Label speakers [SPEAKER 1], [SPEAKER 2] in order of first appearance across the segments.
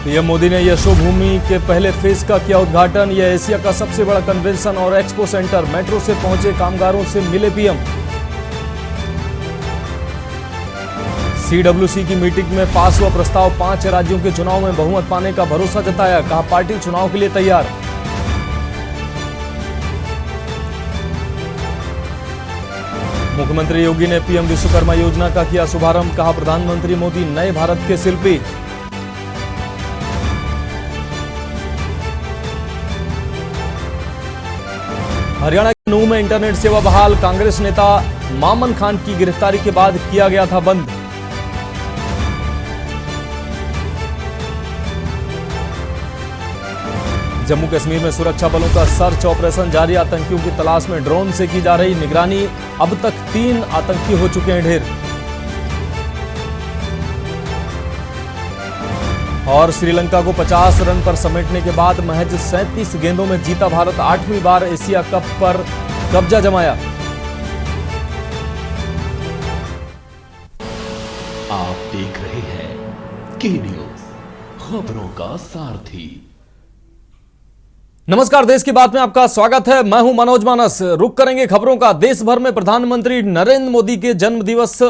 [SPEAKER 1] PM Modi ने यशोभूमि के पहले फेज का किया उद्घाटन। यह एशिया का सबसे बड़ा कन्वेंशन और एक्सपो सेंटर। मेट्रो से पहुंचे कामगारों से मिले पीएम। सीडब्ल्यूसी की मीटिंग में पास हुआ प्रस्ताव। 5 राज्यों के चुनाव में बहुमत पाने का भरोसा जताया। कहा पार्टी चुनाव के लिए तैयार। मुख्यमंत्री योगी ने पीएम विश्वकर्मा योजना का किया शुभारंभ। कहा प्रधानमंत्री मोदी नए भारत के शिल्पी। हरियाणा के नूंह में इंटरनेट सेवा बहाल। कांग्रेस नेता मामन खान की गिरफ्तारी के बाद किया गया था बंद। जम्मू कश्मीर में सुरक्षा बलों का सर्च ऑपरेशन जारी। आतंकियों की तलाश में ड्रोन से की जा रही निगरानी। अब तक 3 आतंकी हो चुके हैं ढेर। और श्रीलंका को 50 रन पर समेटने के बाद महज 37 गेंदों में जीता भारत। 8वीं बार एशिया कप पर कब्जा जमाया।
[SPEAKER 2] आप देख रहे हैं के न्यूज, खबरों का सारथी।
[SPEAKER 1] नमस्कार, देश की बात में आपका स्वागत है। मैं हूं मनोज मानस। रुक करेंगे खबरों का। देश भर में प्रधानमंत्री नरेंद्र मोदी के जन्म दिवस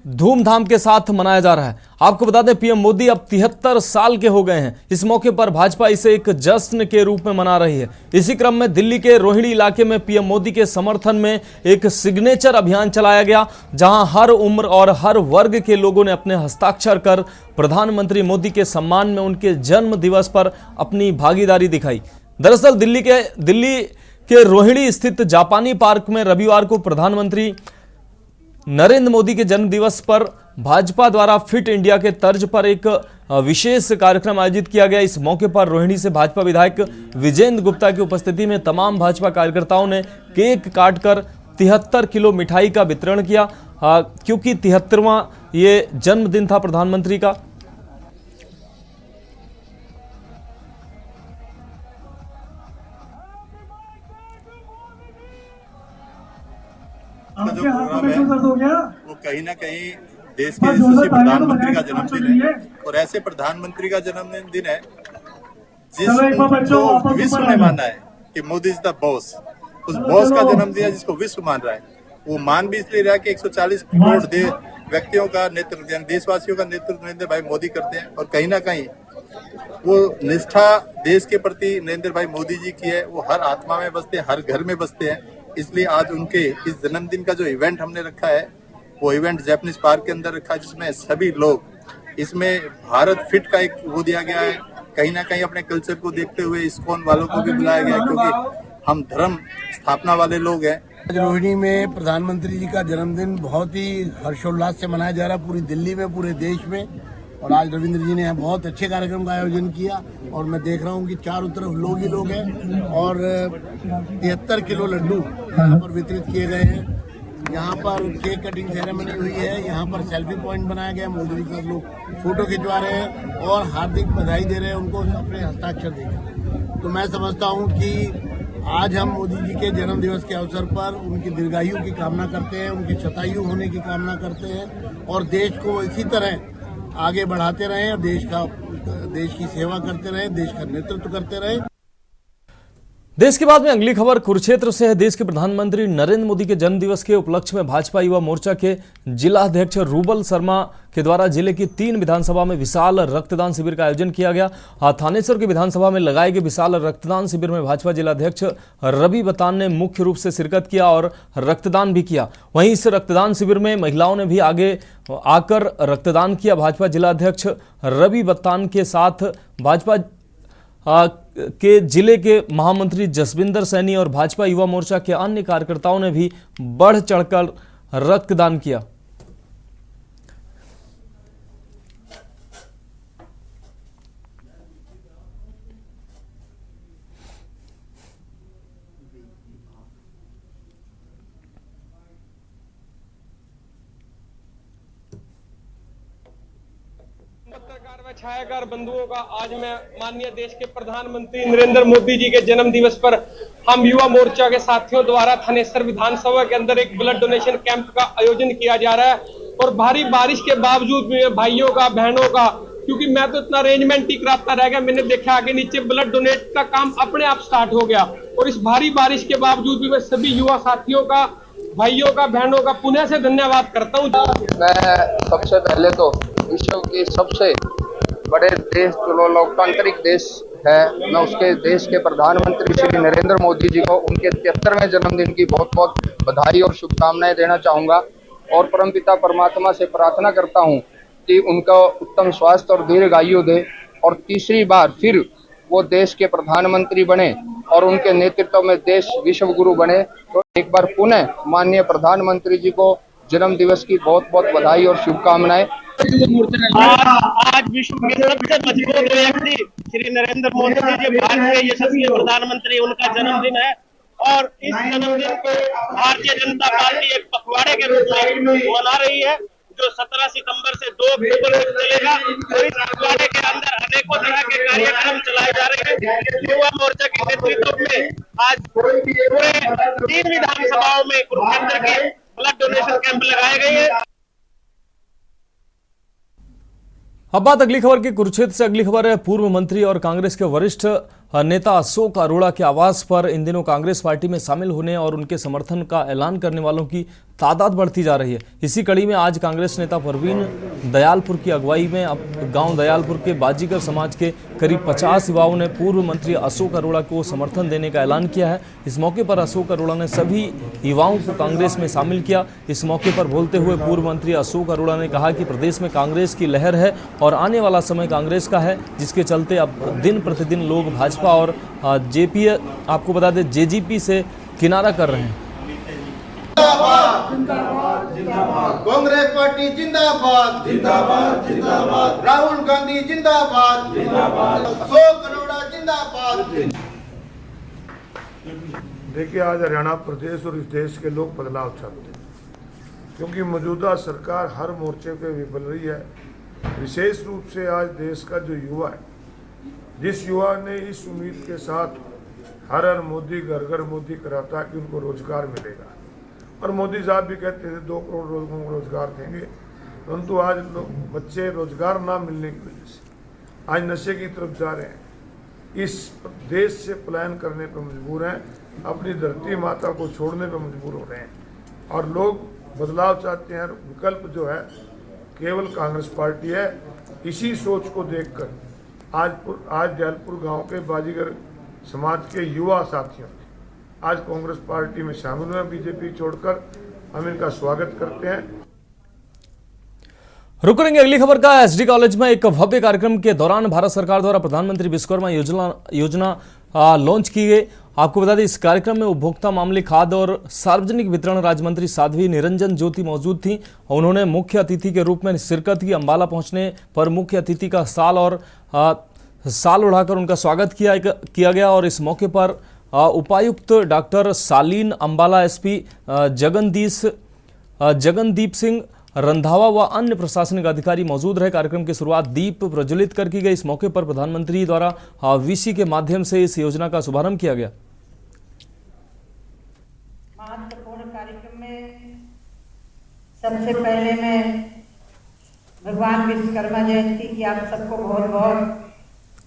[SPEAKER 1] धूमधाम के साथ मनाया जा रहा है। आपको बता दें, पीएम मोदी अब 73 साल के हो गए हैं। इस मौके पर भाजपा इसे एक जश्न के रूप में मना रही है। इसी क्रम में दिल्ली के रोहिणी इलाके में पीएम मोदी के समर्थन में एक सिग्नेचर अभियान चलाया गया, जहां हर उम्र और हर वर्ग के लोगों ने अपने हस्ताक्षर कर प्रधानमंत्री मोदी के सम्मान में उनके जन्म दिवस पर अपनी भागीदारी दिखाई। दरअसल दिल्ली के रोहिणी स्थित जापानी पार्क में रविवार को प्रधानमंत्री नरेंद्र मोदी के जन्म दिवस पर भाजपा द्वारा फिट इंडिया के तर्ज पर एक विशेष कार्यक्रम आयोजित किया गया। इस मौके पर रोहिणी से भाजपा विधायक विजेंद्र गुप्ता की उपस्थिति में तमाम भाजपा कार्यकर्ताओं ने केक काटकर 73 किलो मिठाई का वितरण किया, क्योंकि 73वां ये जन्मदिन था प्रधानमंत्री का।
[SPEAKER 3] जो प्रोग्राम है वो कहीं ना कहीं देश के यशस्वी प्रधानमंत्री का जन्मदिन है, और ऐसे प्रधानमंत्री का जन्मदिन है जिसको विश्व ने माना है कि मोदी इज द बॉस। उस बॉस का जन्मदिन है जिसको विश्व मान रहा है। वो मान भी इसलिए रहा है कि 140 करोड़ व्यक्तियों का नेतृत्व, देशवासियों का नेतृत्व नरेंद्र भाई मोदी करते हैं, और कहीं ना कहीं वो निष्ठा देश के प्रति नरेंद्र भाई मोदी जी की है। वो हर आत्मा में बसते हैं, हर घर में बसते हैं। इसलिए आज उनके इस जन्मदिन का जो इवेंट हमने रखा है, वो इवेंट जैपनीज पार्क के अंदर रखा है, जिसमें सभी लोग, इसमें भारत फिट का एक वो दिया गया है। कहीं ना कहीं अपने कल्चर को देखते हुए इस्कॉन वालों को भी बुलाया गया है, क्योंकि हम धर्म स्थापना वाले लोग हैं।
[SPEAKER 4] रोहिणी में प्रधानमंत्री जी का जन्मदिन बहुत ही हर्षोल्लास से मनाया जा रहा है, पूरी दिल्ली में, पूरे देश में। और आज रविंद्र जी ने यहाँ बहुत अच्छे कार्यक्रम का आयोजन किया, और मैं देख रहा हूँ कि चारों तरफ लोग ही लोग हैं, और 73 किलो लड्डू यहाँ पर वितरित किए गए हैं। यहाँ पर केक कटिंग सेरेमनी हुई है, यहाँ पर सेल्फी पॉइंट बनाया गया, मोदी जी का लोग फोटो खिंचवा रहे हैं और हार्दिक बधाई दे रहे हैं उनको अपने हस्ताक्षर देकर। तो मैं समझता हूँ कि आज हम मोदी जी के जन्म दिवस के अवसर पर उनकी दीर्घायु की कामना करते हैं, उनके शतायु होने की कामना करते हैं, और देश को इसी तरह आगे बढ़ाते रहें, और देश की सेवा करते रहें, देश का नेतृत्व करते रहें।
[SPEAKER 1] देश के बाद में अगली खबर कुरुक्षेत्र से है। देश के प्रधानमंत्री नरेंद्र मोदी के जन्मदिवस के उपलक्ष्य में भाजपा युवा मोर्चा के जिला अध्यक्ष रूबल शर्मा के द्वारा जिले की 3 विधानसभा में विशाल रक्तदान शिविर का आयोजन किया गया। थानेसर की विधानसभा में लगाए गए विशाल रक्तदान शिविर में भाजपा जिला अध्यक्ष रवि बतान ने मुख्य रूप से शिरकत किया और रक्तदान भी किया। वहीं इस रक्तदान शिविर में महिलाओं ने भी आगे आकर रक्तदान किया। भाजपा जिला अध्यक्ष रवि बतान के साथ भाजपा के जिले के महामंत्री जसविंदर सैनी और भाजपा युवा मोर्चा के अन्य कार्यकर्ताओं ने भी बढ़ चढ़कर रक्तदान किया।
[SPEAKER 5] पत्रकार व छायाकार बंधुओं का आज मैं माननीय देश के प्रधानमंत्री नरेंद्र मोदी जी के जन्म दिवस पर हम युवा मोर्चा के साथियों द्वारा थानेसर विधानसभा के अंदर एक ब्लड डोनेशन कैंप का आयोजन किया जा रहा है। और भारी बारिश के बावजूद भी भाइयों का, बहनों का क्योंकि मैं तो इतना अरेंजमेंट ही कराता रह गया। मैंने देखा आगे नीचे ब्लड डोनेट का काम अपने आप स्टार्ट हो गया। और इस भारी बारिश के बावजूद भी मैं सभी युवा साथियों का, भाइयों का, बहनों का पुनः से धन्यवाद करता हूँ।
[SPEAKER 6] मैं सबसे पहले तो विश्व के सबसे बड़े देश जो लोकतांत्रिक देश है, मैं उसके देश के प्रधानमंत्री श्री नरेंद्र मोदी जी को उनके 73वें जन्मदिन की बहुत बहुत बधाई और शुभकामनाएं देना चाहूँगा। और परमपिता परमात्मा से प्रार्थना करता हूँ कि उनका उत्तम स्वास्थ्य और दीर्घायु दे और तीसरी बार फिर वो देश के प्रधानमंत्री बने और उनके नेतृत्व में देश विश्व गुरु बने। तो एक बार पुनः माननीय प्रधानमंत्री जी को जन्म दिवस की बहुत बहुत बधाई और शुभकामनाएं।
[SPEAKER 7] आज विश्व के सबसे मजबूत व्यक्ति श्री नरेंद्र मोदी जी, भारत के यशस्वी प्रधानमंत्री, उनका जन्मदिन है। और इस जन्मदिन को भारतीय जनता पार्टी एक पखवाड़े के रूप में मना रही है, जो 17 सितंबर से 2 अक्टूबर तक चलेगा। और इस पखवाड़े के अंदर अनेकों तरह के कार्यक्रम चलाए जा रहे हैं। युवा मोर्चा के नेतृत्व में आज पूरे 3 विधानसभाओं में कुरुक्षेत्र के ब्लड डोनेशन कैंप लगाए गए हैं।
[SPEAKER 1] अब बात अगली खबर की। कुरुक्षेत्र से अगली खबर है। पूर्व मंत्री और कांग्रेस के वरिष्ठ नेता अशोक अरोड़ा के आवास पर इन दिनों कांग्रेस पार्टी में शामिल होने और उनके समर्थन का ऐलान करने वालों की तादाद बढ़ती जा रही है। इसी कड़ी में आज कांग्रेस नेता परवीन दयालपुर की अगुवाई में अब गांव दयालपुर के बाजीगर समाज के करीब 50 युवाओं ने पूर्व मंत्री अशोक अरोड़ा को समर्थन देने का ऐलान किया है। इस मौके पर अशोक अरोड़ा ने सभी युवाओं को कांग्रेस में शामिल किया। इस मौके पर बोलते हुए पूर्व मंत्री अशोक अरोड़ा ने कहा कि प्रदेश में कांग्रेस की लहर है और आने वाला समय कांग्रेस का है, जिसके चलते अब दिन प्रतिदिन लोग भाजपा और जेपी, आपको बता दें जेजीपी से किनारा कर रहे हैं।
[SPEAKER 8] कांग्रेस पार्टी जिंदाबाद जिंदाबाद जिंदाबाद, राहुल गांधी जिंदाबाद जिंदाबाद, अशोक अरोड़ा जिंदाबाद।
[SPEAKER 9] देखिए, आज हरियाणा प्रदेश और इस देश के लोग बदलाव चाहते हैं, क्योंकि मौजूदा सरकार हर मोर्चे पे विफल रही है। विशेष रूप से आज देश का जो युवा है, जिस युवा ने इस उम्मीद के साथ हर हर मोदी घर घर मोदी कराता कि उनको रोजगार मिलेगा, और मोदी साहब भी कहते थे 2 करोड़ लोगों को रोजगार देंगे, परंतु आज लोग बच्चे रोजगार ना मिलने की वजह से आज नशे की तरफ जा रहे हैं। इस देश से पलायन करने पर मजबूर हैं, अपनी धरती माता को छोड़ने पर मजबूर हो रहे हैं, और लोग बदलाव चाहते हैं। विकल्प जो है केवल कांग्रेस पार्टी है। इसी सोच को देखकर आज दयालपुर गांव के बाजीगर समाज के युवा साथियों ने आज कांग्रेस पार्टी में शामिल हुए। बीजेपी छोड़कर हम इनका स्वागत करते हैं।
[SPEAKER 1] रुक करेंगे अगली खबर का। एसडी कॉलेज में एक भव्य कार्यक्रम के दौरान भारत सरकार द्वारा प्रधानमंत्री विश्वकर्मा योजना लॉन्च की गई। आपको बता दें, इस कार्यक्रम में उपभोक्ता मामले, खाद्य और सार्वजनिक वितरण राज्य मंत्री साध्वी निरंजन ज्योति मौजूद थी। उन्होंने मुख्य अतिथि के रूप में शिरकत की। अंबाला पहुंचने पर मुख्य अतिथि का साल उड़ाकर उनका स्वागत किया गया और इस मौके पर उपायुक्त डॉक्टर सालीन, अंबाला एसपी जगनदीप सिंह रंधावा व अन्य प्रशासनिक अधिकारी मौजूद रहे। कार्यक्रम की शुरुआत दीप प्रज्वलित कर की गई। इस मौके पर प्रधानमंत्री द्वारा वीसी के माध्यम से इस योजना का शुभारंभ किया गया।
[SPEAKER 10] महत्वपूर्ण कार्यक्रम में सबसे पहले मैं भगवान विश्वकर्मा जयंती की आप सबको बहुत बहुत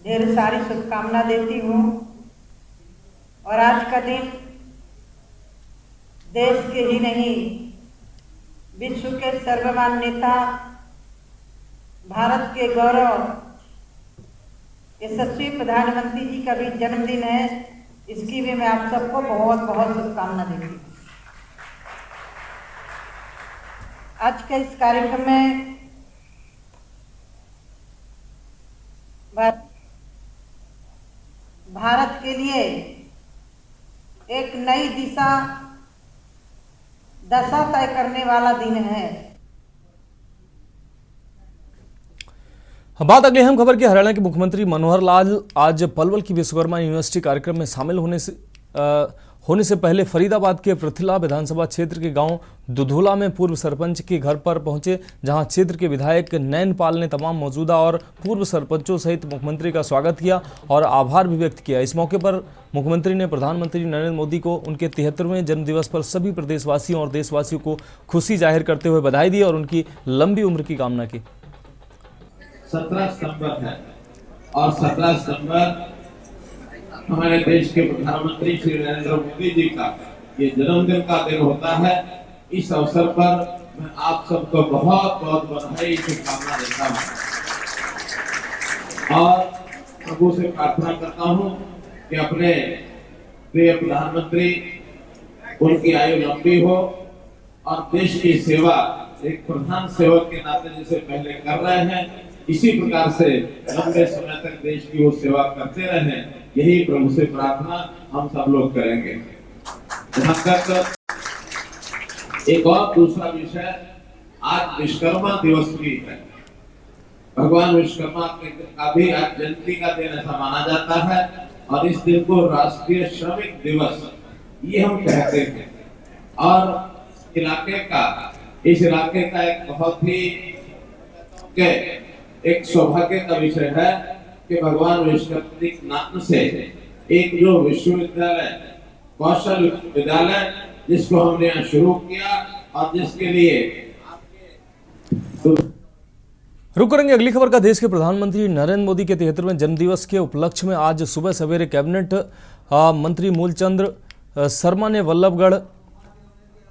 [SPEAKER 10] ढेर सारी शुभकामना देती हूँ। और आज का दिन देश के ही नहीं, विश्व के सर्वमान्य नेता, भारत के गौरव, यशस्वी प्रधानमंत्री जी का भी जन्मदिन है। इसकी भी मैं आप सबको बहुत बहुत शुभकामना देती हूँ। आज के इस कार्यक्रम में भारत के लिए एक नई दशा तय करने वाला दिन है।
[SPEAKER 1] बात अगली अहम खबर की। हरियाणा के मुख्यमंत्री मनोहर लाल आज पलवल की विश्वकर्मा यूनिवर्सिटी कार्यक्रम में शामिल होने से पहले फरीदाबाद के पृथला विधानसभा क्षेत्र के गांव दुधोला में पूर्व सरपंच के घर पर पहुंचे, जहां क्षेत्र के विधायक नैनपाल ने तमाम मौजूदा और पूर्व सरपंचों सहित मुख्यमंत्री का स्वागत किया और आभार भी व्यक्त किया। इस मौके पर मुख्यमंत्री ने प्रधानमंत्री नरेंद्र मोदी को उनके 73वें जन्मदिवस पर सभी प्रदेशवासियों और देशवासियों को खुशी जाहिर करते हुए बधाई दी और उनकी लंबी उम्र की कामना की।
[SPEAKER 11] 17 सितंबर है और 17 सितंबर हमारे देश के प्रधानमंत्री श्री नरेंद्र मोदी जी का ये जन्मदिन का दिन होता है। इस अवसर पर मैं आप सबको बहुत बहुत बधाई शुभकामना देता हूँ और प्रभु से प्रार्थना करता हूँ कि अपने प्रिय प्रधानमंत्री उनकी आयु लंबी हो और देश की सेवा एक प्रधान सेवक के नाते जैसे पहले कर रहे हैं इसी प्रकार से लंबे समय तक देश की वो सेवा करते रहे। यही प्रभु से प्रार्थना हम सब लोग करेंगे। जहाँ तक एक और दूसरा विषय, आज विश्वकर्मा दिवस भी है। भगवान विश्वकर्मा का भी आज जयंती का दिन ऐसा माना जाता है और इस दिन को राष्ट्रीय श्रमिक दिवस ये हम कहते हैं। और इस इलाके का एक बहुत ही एक सौभाग्य का विषय है कि भगवान विश्वकर्मा के नाम से एक जो विश्वविद्यालय कौशल विद्यालय जिसको हमने यहाँ शुरू किया और जिसके लिए
[SPEAKER 1] रुक करेंगे अगली खबर का। देश के प्रधानमंत्री नरेंद्र मोदी के 73वें जन्मदिवस के उपलक्ष्य में आज सुबह सवेरे कैबिनेट मंत्री मूलचंद शर्मा ने वल्लभगढ़,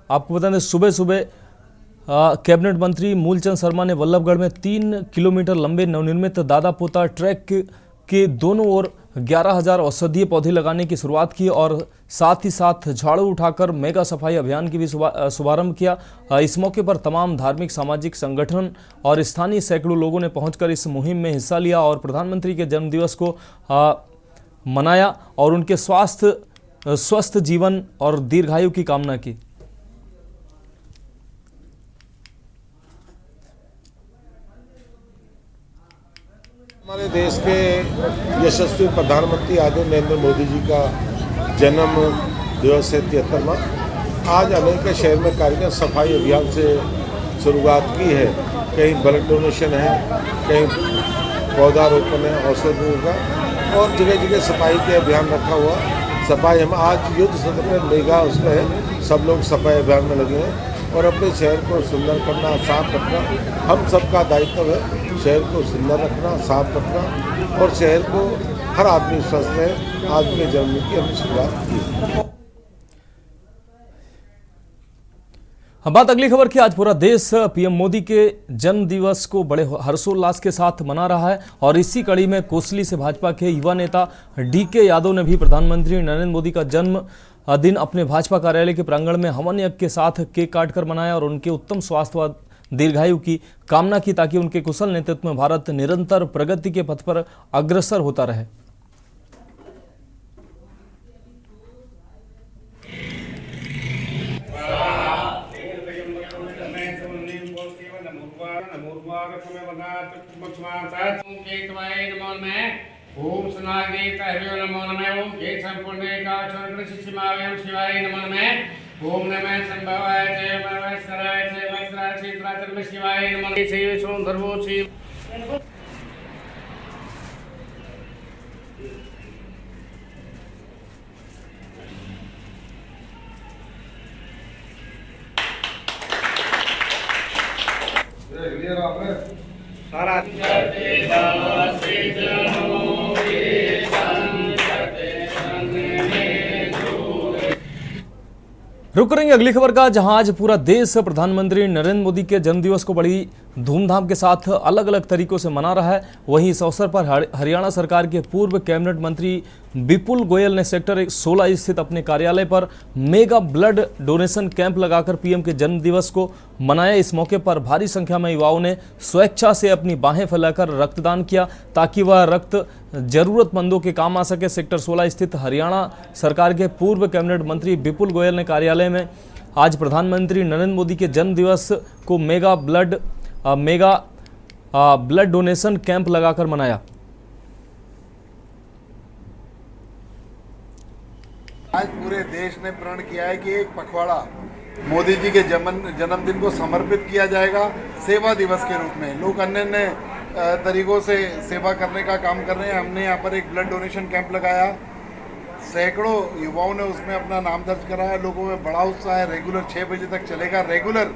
[SPEAKER 1] आपको बता दें सुबह कैबिनेट मंत्री मूलचंद शर्मा ने वल्लभगढ़ में 3 किलोमीटर लंबे नवनिर्मित दादा पोता ट्रैक के दोनों ओर 11,000 औषधीय पौधे लगाने की शुरुआत की और साथ ही साथ झाड़ू उठाकर मेगा सफाई अभियान की भी शुभारंभ किया। इस मौके पर तमाम धार्मिक सामाजिक संगठन और स्थानीय सैकड़ों लोगों ने पहुंचकर इस मुहिम में हिस्सा लिया और प्रधानमंत्री के जन्मदिवस को मनाया और उनके स्वस्थ जीवन और दीर्घायु की कामना की।
[SPEAKER 9] हमारे देश के यशस्वी प्रधानमंत्री आदरणीय नरेंद्र मोदी जी का जन्म दिवस है 73वां। आज अनेक शहर में कार्यक्रम सफाई अभियान से शुरुआत की है। कहीं ब्लड डोनेशन है, कहीं पौधारोपण है, औषधियों का, और जगह जगह सफाई के अभियान रखा हुआ। सफाई हम आज युद्ध सत्र में मेगा उसमें है, सब लोग सफाई अभियान में लगे हैं और अपने शहर को सुंदर करना, साफ रखना हम सबका दायित्व है। शहर को सुंदर रखना, साफ रखना और शहर को हर आदमी स्वस्थ रहे। आज के जन्मदिन की हमने शुरुआत की।
[SPEAKER 1] अब बात अगली खबर की। आज पूरा देश पीएम मोदी के जन्म दिवस को बड़े हर्षोल्लास के साथ मना रहा है और इसी कड़ी में कोसली से भाजपा के युवा नेता डीके यादव ने भी प्रधानमंत्री नरेंद्र मोदी का जन्म दिन अपने भाजपा कार्यालय के प्रांगण में हवन यज्ञ के साथ केक काटकर मनाया और उनके उत्तम स्वास्थ्य व दीर्घायु की कामना की ताकि उनके कुशल नेतृत्व में भारत निरंतर प्रगति के पथ पर अग्रसर होता रहे।
[SPEAKER 5] ओम सुनागेता हरिओ नमो नमः। ओम जय संपूर्ण एकाचरण शिशिमावयम शिवाय नमो नमः। ओम नमः संभवाय जय मनवस्कराय जय वस्त्राय क्षेत्राचरण शिवाय नमो नमः। शिव सोम धर्मो शिव सारा
[SPEAKER 1] रुक करेंगे अगली खबर का, जहां आज पूरा देश प्रधानमंत्री नरेंद्र मोदी के जन्मदिवस को बड़ी धूमधाम के साथ अलग अलग तरीकों से मना रहा है। वहीं इस अवसर पर हरियाणा सरकार के पूर्व कैबिनेट मंत्री विपुल गोयल ने सेक्टर 16 स्थित अपने कार्यालय पर मेगा ब्लड डोनेशन कैंप लगाकर पीएम के जन्मदिवस को मनाया। इस मौके पर भारी संख्या में युवाओं ने स्वेच्छा से अपनी बाहें फैलाकर रक्तदान किया ताकि वह रक्त जरूरतमंदों के काम आ सके। सेक्टर 16 स्थित हरियाणा सरकार के पूर्व कैबिनेट मंत्री विपुल गोयल ने कार्यालय में आज प्रधानमंत्री नरेंद्र मोदी के जन्मदिवस को मेगा ब्लड डोनेशन कैंप लगाकर मनाया।
[SPEAKER 8] आज पूरे देश ने प्रण किया है कि एक पखवाड़ा मोदी जी के जन्मदिन को समर्पित किया जाएगा सेवा दिवस के रूप में। लोग अन्य तरीकों से सेवा करने का काम कर रहे हैं। हमने यहाँ पर एक ब्लड डोनेशन कैंप लगाया, सैकड़ों युवाओं ने उसमें अपना नाम दर्ज कराया। लोगों में बड़ा उत्साह है। रेगुलर 6 बजे तक चलेगा। रेगुलर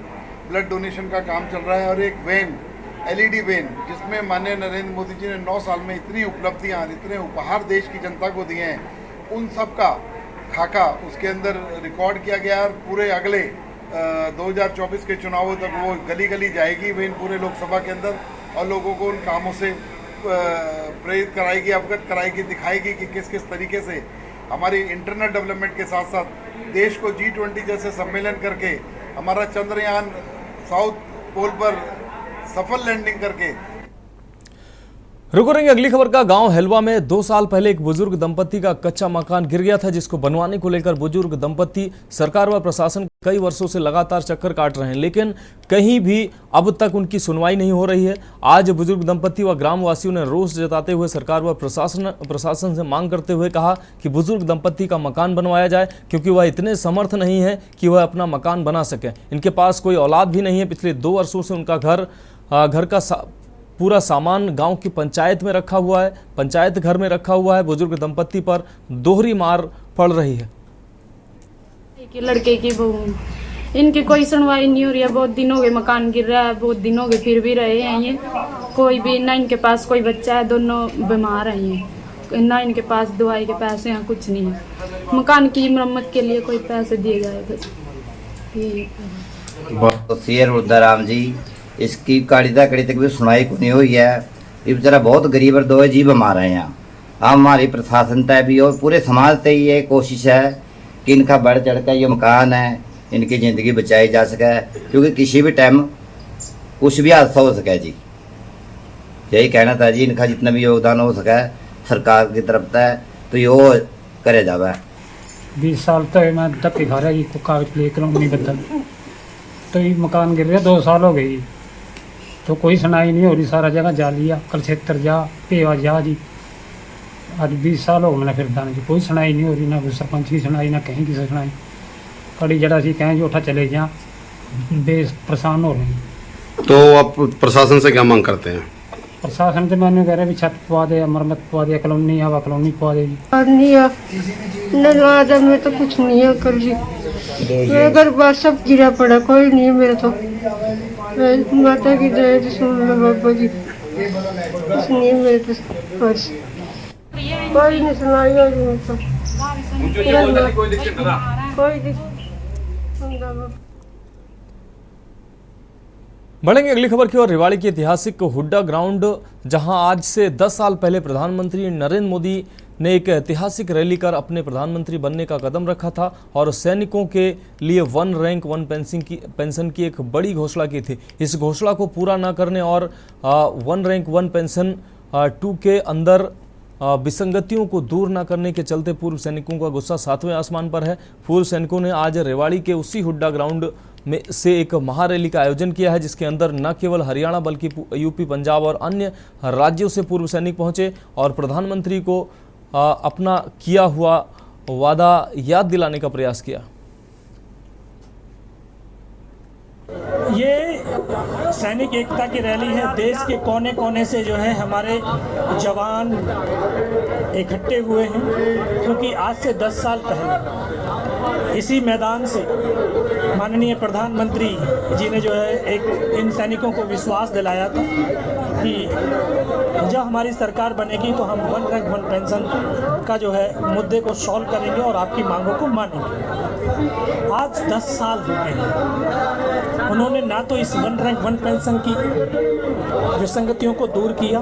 [SPEAKER 8] ब्लड डोनेशन का काम चल रहा है और एक वैन LED वेन, जिसमें माननीय नरेंद्र मोदी जी ने 9 साल में इतनी उपलब्धियां, इतने उपहार देश की जनता को दिए हैं, उन सब का खाका उसके अंदर रिकॉर्ड किया गया। और पूरे अगले 2024 के चुनावों तक वो गली गली जाएगी वेन पूरे लोकसभा के अंदर, और लोगों को उन कामों से प्रेरित कराएगी, अवगत कराएगी, दिखाएगी कि किस किस तरीके से हमारी इंटरनल डेवलपमेंट के साथ साथ देश को G20 जैसे सम्मेलन करके, हमारा चंद्रयान साउथ पोल पर सफल लैंडिंग करके।
[SPEAKER 1] रुक रहेंगे अगली खबर का। गांव हेलवा में 2 साल पहले एक बुजुर्ग दंपति का कच्चा मकान गिर गया था, जिसको बनवाने को लेकर बुजुर्ग दंपति सरकार व प्रशासन कई वर्षों से लगातार चक्कर काट रहे हैं, लेकिन कहीं भी अब तक उनकी सुनवाई नहीं हो रही है। आज बुजुर्ग दंपति व ग्रामवासियों ने रोष जताते हुए सरकार व प्रशासन से मांग करते हुए कहा कि बुजुर्ग दंपति का मकान बनवाया जाए, क्योंकि वह इतने समर्थ नहीं है कि वह अपना मकान बना सके। इनके पास कोई औलाद भी नहीं है। पिछले 2 वर्षों से उनका घर का पूरा सामान गांव की पंचायत में रखा हुआ है, पंचायत घर में रखा हुआ है। बुजुर्ग दंपति पर दोहरी मार पड़ रही है।
[SPEAKER 12] लड़के की बहू, इनकी कोई सुनवाई नहीं हो रही है। बहुत दिन हो गए मकान गिर रहा है, बहुत दिन हो गए फिर भी रहे हैं ये। कोई भी ना, इनके पास कोई बच्चा है, दोनों बीमार हैं, ना इनके पास दवाई के पैसे हैं, कुछ नहीं है। मकान की मरम्मत के लिए कोई पैसे दिए जाए बस।
[SPEAKER 13] शेर रुद्राराम जी, इसकी काड़ी तक भी सुनाई को नहीं हुई है। ये बेचारा बहुत गरीब और 2 जी बीमार हैं। यहाँ हमारी प्रशासन तय भी और पूरे समाज तय ये कोशिश है कि इनका बढ़ चढ़ कर ये मकान है, इनकी ज़िंदगी बचाई जा सके, क्योंकि किसी भी टाइम कुछ भी हादसा हो सके जी। यही कहना था जी, इनका जितना भी योगदान हो सके सरकार की तरफ से तो ये करे जावे।
[SPEAKER 14] 20 साल तक मैं धक्के खा रहा जी, कागज लेकर नहीं बदल, तो ये मकान गिर रहा 2 साल हो गई, तो कोई सुनाई नहीं हो रही। सारा जगह जा लिया, कल क्षेत्र जा, पेवा जा जी। आज 20 साल हो मैंने फिर दाने जी, कोई सुनाई नहीं हो रही, ना सरपंच की सुनाई, ना कहीं की सुनाई। कड़ी जड़ा सी कहें जो उठा चले जा, बेस परेशान हो रहे हैं।
[SPEAKER 15] तो आप प्रशासन से क्या मांग करते हैं?
[SPEAKER 14] प्रशासन से मैंने कह रहा भी छत पवा दे, मरम्मत पवा दे, कॉलोनी हवा कॉलोनी पवा दे।
[SPEAKER 12] में तो कुछ नहीं है कर जी, मेरे घर बार सब गिरा पड़ा, कोई नहीं है मेरे तो। माता की दया से सुन लो बाबा जी, कुछ नहीं है मेरे तो बस। कोई नहीं सुनाई हो रही तो, कोई दिक्कत।
[SPEAKER 1] बढ़ेंगे अगली खबर की ओर। रेवाड़ी के ऐतिहासिक हुड्डा ग्राउंड, जहां आज से 10 साल पहले प्रधानमंत्री नरेंद्र मोदी ने एक ऐतिहासिक रैली कर अपने प्रधानमंत्री बनने का कदम रखा था और सैनिकों के लिए 1 रैंक 1 पेंशन की एक बड़ी घोषणा की थी। इस घोषणा को पूरा न करने और 1 रैंक 1 पेंशन 2 के अंदर विसंगतियों को दूर न करने के चलते पूर्व सैनिकों का गुस्सा 7वें आसमान पर है। पूर्व सैनिकों ने आज रेवाड़ी के उसी हुड्डा ग्राउंड में से एक महारैली का आयोजन किया है, जिसके अंदर न केवल हरियाणा बल्कि यूपी, पंजाब और अन्य राज्यों से पूर्व सैनिक पहुंचे और प्रधानमंत्री को अपना किया हुआ वादा याद दिलाने का प्रयास किया।
[SPEAKER 16] ये सैनिक एकता की रैली है। देश के कोने कोने से जो है हमारे जवान इकट्ठे हुए हैं, क्योंकि आज से 10 साल पहले इसी मैदान से माननीय प्रधानमंत्री जी ने जो है एक इन सैनिकों को विश्वास दिलाया था कि जब हमारी सरकार बनेगी तो हम 1 रैंक 1 पेंशन का जो है मुद्दे को सॉल्व करेंगे और आपकी मांगों को मानेंगे। आज 10 साल हो गए हैं, उन्होंने ना तो इस 1 रैंक 1 पेंशन की विसंगतियों को दूर किया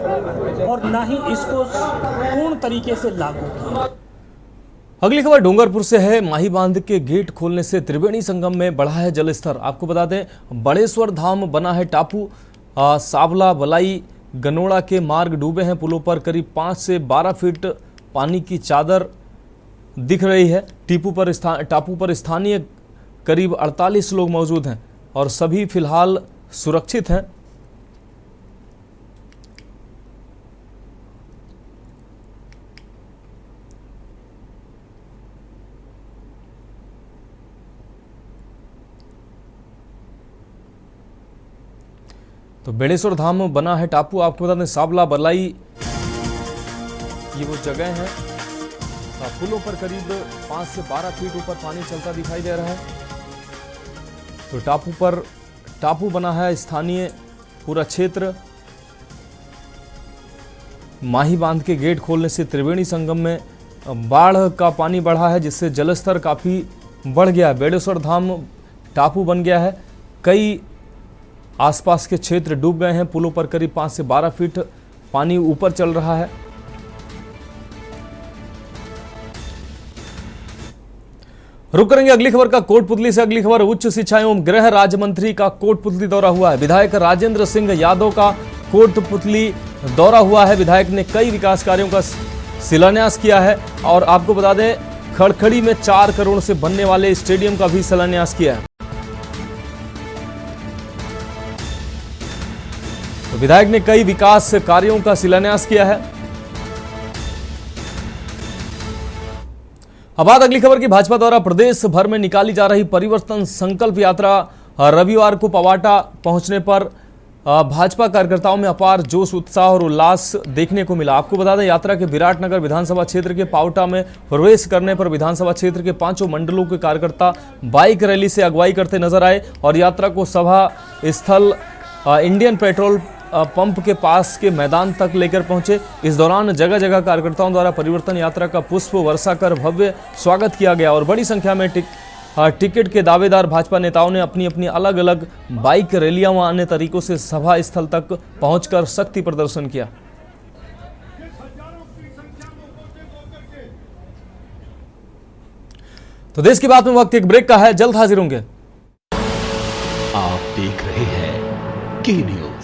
[SPEAKER 16] और ना ही इसको पूर्ण तरीके से लागू किया।
[SPEAKER 1] अगली खबर डूंगरपुर से है। माही बांध के गेट खोलने से त्रिवेणी संगम में बढ़ा है जलस्तर। आपको बता दें, बड़ेश्वर धाम बना है टापू। सावला, बलाई, गनोड़ा के मार्ग डूबे हैं। पुलों पर करीब 5 से 12 फीट पानी की चादर दिख रही है। टापू पर स्थानीय करीब 48 लोग मौजूद हैं और सभी फिलहाल सुरक्षित हैं। तो बेड़ेश्वर धाम बना है टापू। आपको बता दें, सावला, बलाई ये वो जगह है। पुलों पर करीब 5 से 12 फीट ऊपर पानी चलता दिखाई दे रहा है। तो टापू बना है स्थानीय पूरा क्षेत्र माही बांध के गेट खोलने से त्रिवेणी संगम में बाढ़ का पानी बढ़ा है, जिससे जलस्तर काफ़ी बढ़ गया है। बेड़ेश्वर धाम टापू बन गया है, कई आसपास के क्षेत्र डूब गए हैं। पुलों पर करीब 5 से 12 फीट पानी ऊपर चल रहा है। रुक करेंगे अगली खबर का कोटपुतली से। अगली खबर, उच्च शिक्षा एवं गृह राज्य मंत्री का कोटपुतली दौरा हुआ है। विधायक राजेंद्र सिंह यादव का कोटपुतली दौरा हुआ है। विधायक ने कई विकास कार्यों का शिलान्यास किया है और आपको बता दें खड़खड़ी में 4 करोड़ से बनने वाले स्टेडियम का भी शिलान्यास किया है। तो विधायक ने कई विकास कार्यों का शिलान्यास किया है। अब बात अगली खबर की। भाजपा द्वारा प्रदेश भर में निकाली जा रही परिवर्तन संकल्प यात्रा रविवार को पवाटा पहुंचने पर भाजपा कार्यकर्ताओं में अपार जोश, उत्साह और उल्लास देखने को मिला। आपको बता दें यात्रा के विराटनगर विधानसभा क्षेत्र के पावटा में प्रवेश करने पर विधानसभा क्षेत्र के 5 मंडलों के कार्यकर्ता बाइक रैली से अगुवाई करते नजर आए और यात्रा को सभा स्थल इंडियन पेट्रोल पंप के पास के मैदान तक लेकर पहुंचे। इस दौरान जगह जगह कार्यकर्ताओं द्वारा परिवर्तन यात्रा का पुष्प वर्षा कर भव्य स्वागत किया गया और बड़ी संख्या में टिकट के दावेदार भाजपा नेताओं ने अपनी अपनी अलग अलग बाइक रैलियां व अन्य तरीकों से सभा स्थल तक पहुंचकर शक्ति प्रदर्शन किया। तो देश की बात में वक्त एक ब्रेक का है, जल्द हाजिर होंगे।
[SPEAKER 2] आप देख रहे हैं के न्यूज,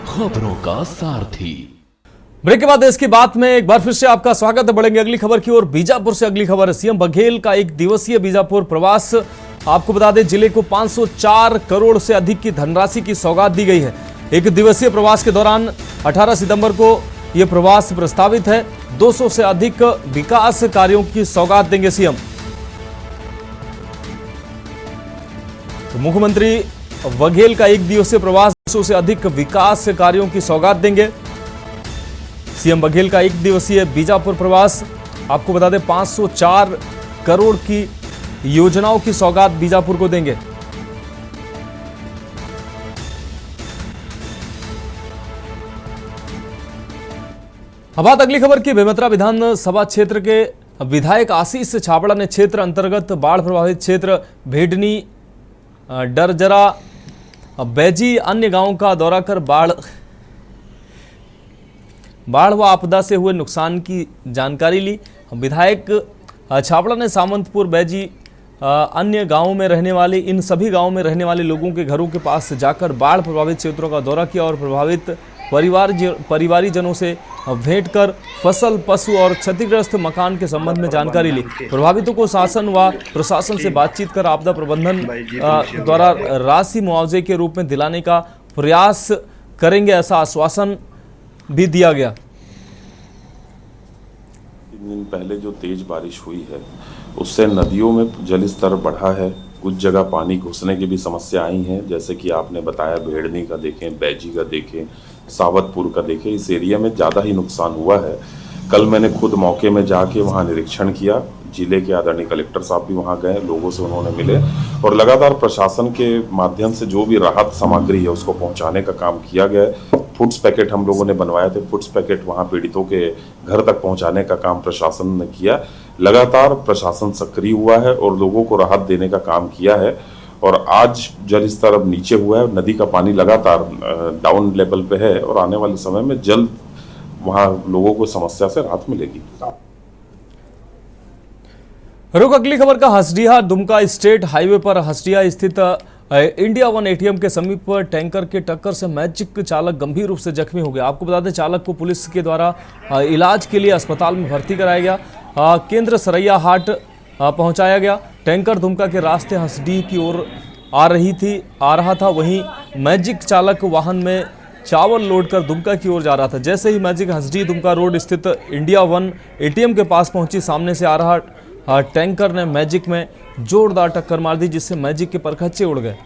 [SPEAKER 2] खबरों का सारथी।
[SPEAKER 1] ब्रेक के बाद देश की बात में एक बार फिर से आपका स्वागत है। बढ़ेंगे अगली खबर की ओर। बीजापुर से अगली खबर है। सीएम बघेल का 1 दिवसीय बीजापुर प्रवास। आपको बता दें जिले को 504 करोड़ से अधिक की धनराशि की सौगात दी गई है। 1 दिवसीय प्रवास के दौरान 18 सितंबर को यह प्रवास प्रस्तावित है। 200 से अधिक विकास कार्यों की सौगात देंगे सीएम। तो मुख्यमंत्री बघेल का 1 दिवसीय प्रवास 200 से अधिक विकास कार्यों की सौगात देंगे। सीएम बघेल का 1 दिवसीय बीजापुर प्रवास। आपको बता दें 504 करोड़ की योजनाओं की सौगात बीजापुर को देंगे। अब बात अगली खबर की। बेमेतरा विधानसभा क्षेत्र के विधायक आशीष छाबड़ा ने क्षेत्र अंतर्गत बाढ़ प्रभावित क्षेत्र भेडनी, डरजरा, बैजी अन्य गांवों का दौरा कर बाढ़ व आपदा से हुए नुकसान की जानकारी ली। विधायक छाबड़ा ने सामंतपुर, बैजी अन्य गांवों में रहने वाले इन सभी गांवों में रहने वाले लोगों के घरों के पास जाकर बाढ़ प्रभावित क्षेत्रों का दौरा किया और प्रभावित परिवारीजनों से भेंट कर फसल, पशु और क्षतिग्रस्त मकान के संबंध में जानकारी ली। प्रभावितों को शासन व प्रशासन से बातचीत कर आपदा प्रबंधन द्वारा राशि मुआवजे के रूप में दिलाने का प्रयास करेंगे, ऐसा आश्वासन भी दिया गया।
[SPEAKER 17] 3 दिन पहले जो तेज बारिश हुई है उससे नदियों में जल स्तर बढ़ा है। कुछ जगह पानी घुसने की भी समस्या आई है, जैसे कि आपने बताया भेड़नी का देखें, बैजी का देखें, सावतपुर का देखें। इस एरिया में ज़्यादा ही नुकसान हुआ है। कल मैंने खुद मौके में जाके वहाँ निरीक्षण किया। जिले के आदरणीय कलेक्टर साहब भी वहाँ गए, लोगों से उन्होंने मिले और लगातार प्रशासन के माध्यम से जो भी राहत सामग्री है उसको पहुँचाने का काम किया गया है। फूड्स पैकेट हम लोगों ने बनवाए थे, फूड्स पैकेट वहाँ पीड़ितों के घर तक पहुँचाने का काम प्रशासन ने किया। लगातार प्रशासन सक्रिय हुआ है और लोगों को राहत देने का काम किया है और आज जल स्तर अब नीचे हुआ है। नदी का पानी लगातार डाउन लेवल पे है और आने वाले समय में जल्द वहाँ लोगों को समस्या से राहत मिलेगी।
[SPEAKER 1] रुक अगली खबर का। हसडीहा दुमका स्टेट हाईवे पर हसडीहा स्थित इंडिया वन एटीएम के समीप टैंकर के टक्कर से मैजिक चालक गंभीर रूप से जख्मी हो गया। आपको बता दें चालक को पुलिस के द्वारा इलाज के लिए अस्पताल में भर्ती कराया गया। केंद्र सरैया हाट पहुंचाया गया। टैंकर दुमका के रास्ते हसडीह की ओर आ रहा था। वहीं मैजिक चालक वाहन में चावल लोड कर दुमका की ओर जा रहा था। जैसे ही मैजिक हसडीह दुमका रोड स्थित इंडिया वन एटीएम के पास पहुंची, सामने से आ रहा टैंकर ने मैजिक में जोरदार टक्कर मार दी, जिससे मैजिक के परखच्चे उड़ गए।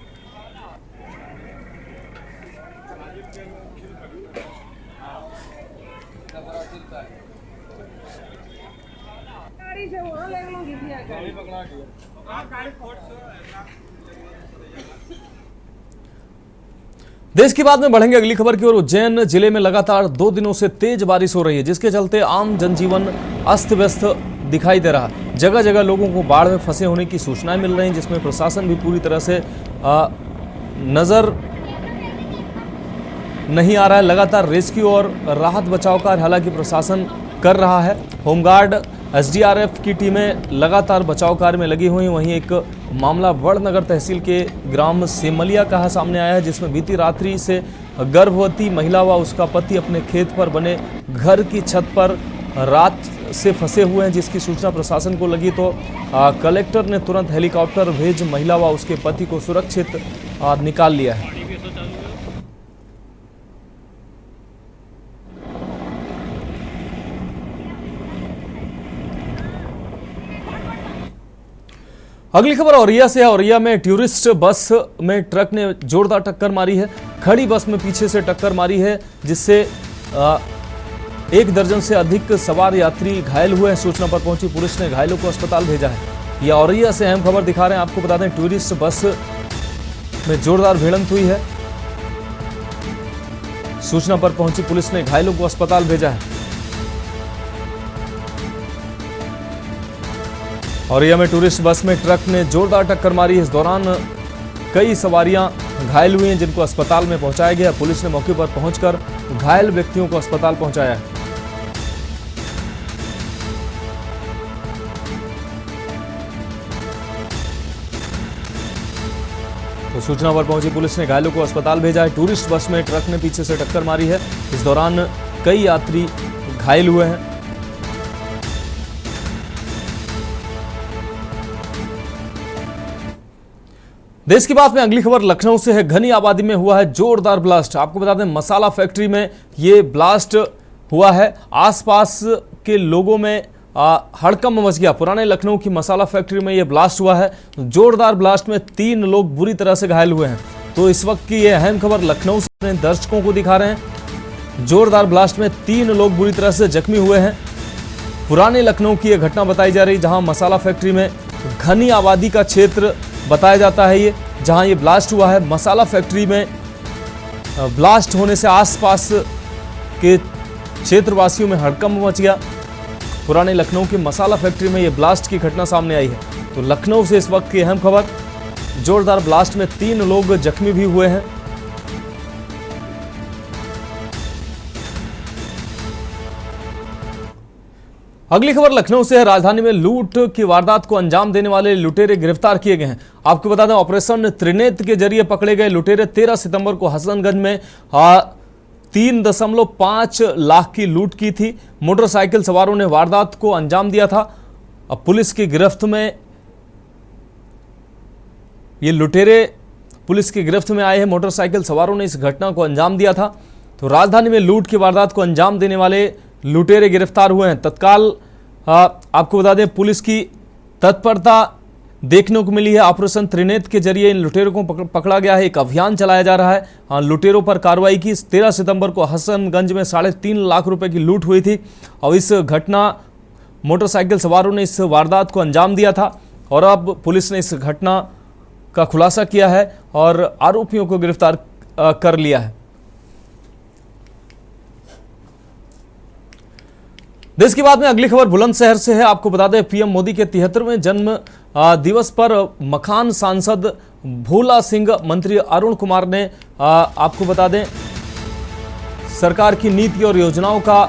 [SPEAKER 1] देश की बात में बढ़ेंगे अगली खबर की ओर। उज्जैन जिले में लगातार 2 दिनों से तेज बारिश हो रही है, जिसके चलते आम जनजीवन अस्त व्यस्त दिखाई दे रहा है। जगह जगह लोगों को बाढ़ में फंसे होने की सूचनाएं मिल रही हैं, जिसमें प्रशासन भी पूरी तरह से नजर नहीं आ रहा है। लगातार रेस्क्यू और राहत बचाव कार्य हालांकि प्रशासन कर रहा है। होमगार्ड, एसडीआरएफ की टीमें लगातार बचाव कार्य में लगी हुई। वहीं एक मामला वड़नगर तहसील के ग्राम सेमलिया का सामने आया है, जिसमें बीती रात्रि से गर्भवती महिला व उसका पति अपने खेत पर बने घर की छत पर रात से फंसे हुए हैं, जिसकी सूचना प्रशासन को लगी तो कलेक्टर ने तुरंत हेलीकॉप्टर भेज महिला व उसके पति को सुरक्षित निकाल लिया है। अगली खबर औरैया से है। औरैया में टूरिस्ट बस में ट्रक ने जोरदार टक्कर मारी है। खड़ी बस में पीछे से टक्कर मारी है, जिससे 1 दर्जन से अधिक सवार यात्री घायल हुए हैं। सूचना पर पहुंची पुलिस ने घायलों को अस्पताल भेजा है। यह औरैया से अहम खबर दिखा रहे हैं। आपको बता दें, टूरिस्ट बस में जोरदार भिड़ंत हुई है। सूचना पर पहुंची पुलिस ने घायलों को अस्पताल भेजा है। औरैया में टूरिस्ट बस में ट्रक ने जोरदार टक्कर मारी। इस दौरान कई सवारियां घायल हुई हैं, जिनको अस्पताल में पहुंचाया गया। पुलिस ने मौके पर पहुंचकर घायल व्यक्तियों को अस्पताल पहुंचाया है। तो सूचना पर पहुंची पुलिस ने घायलों को अस्पताल भेजा है। टूरिस्ट बस में ट्रक ने पीछे से टक्कर मारी है। इस दौरान कई यात्री घायल हुए हैं। देश की बात में अगली खबर लखनऊ से है। घनी आबादी में हुआ है जोरदार ब्लास्ट। आपको बता दें, मसाला फैक्ट्री में ये ब्लास्ट हुआ है। आसपास के लोगों में हड़कंप मच गया। पुराने लखनऊ की मसाला फैक्ट्री में ये ब्लास्ट हुआ है। जोरदार ब्लास्ट में 3 लोग बुरी तरह से घायल हुए हैं। तो इस वक्त की ये अहम खबर लखनऊ से अपने दर्शकों को दिखा रहे हैं। जोरदार ब्लास्ट में 3 लोग बुरी तरह से जख्मी हुए हैं। पुराने लखनऊ की यह घटना बताई जा रही, जहां मसाला फैक्ट्री में घनी आबादी का क्षेत्र बताया जाता है। ये जहां ये ब्लास्ट हुआ है, मसाला फैक्ट्री में ब्लास्ट होने से आसपास के क्षेत्रवासियों में हड़कंप मच गया। पुराने लखनऊ की मसाला फैक्ट्री में ये ब्लास्ट की घटना सामने आई है। तो लखनऊ से इस वक्त की अहम खबर, जोरदार ब्लास्ट में 3 लोग जख्मी भी हुए हैं। अगली खबर लखनऊ से है। राजधानी में लूट की वारदात को अंजाम देने वाले लुटेरे गिरफ्तार किए गए हैं। आपको बता दें, ऑपरेशन त्रिनेत्र के जरिए पकड़े गए लुटेरे 13 सितंबर को हसनगंज में 3.5 लाख की लूट की थी। मोटरसाइकिल सवारों ने वारदात को अंजाम दिया था। अब पुलिस की गिरफ्त में ये लुटेरे पुलिस की गिरफ्त में आए हैं। मोटरसाइकिल सवारों ने इस घटना को अंजाम दिया था। तो राजधानी में लूट की वारदात को अंजाम देने वाले लुटेरे गिरफ्तार हुए हैं। तत्काल आपको बता दें, पुलिस की तत्परता देखने को मिली है। ऑपरेशन त्रिनेत्र के जरिए इन लुटेरों को पकड़ा गया है। एक अभियान चलाया जा रहा है लुटेरों पर कार्रवाई की। 13 सितंबर को हसनगंज में 3.5 लाख रुपए की लूट हुई थी और इस घटना मोटरसाइकिल सवारों ने इस वारदात को अंजाम दिया था। और अब पुलिस ने इस घटना का खुलासा किया है और आरोपियों को गिरफ्तार कर लिया है। देश की बात में अगली खबर बुलंदशहर से है। आपको बता दें, पीएम मोदी के 73वें जन्म दिवस पर मकान सांसद भोला सिंह, मंत्री अरुण कुमार ने आपको बता दें सरकार की नीति और योजनाओं का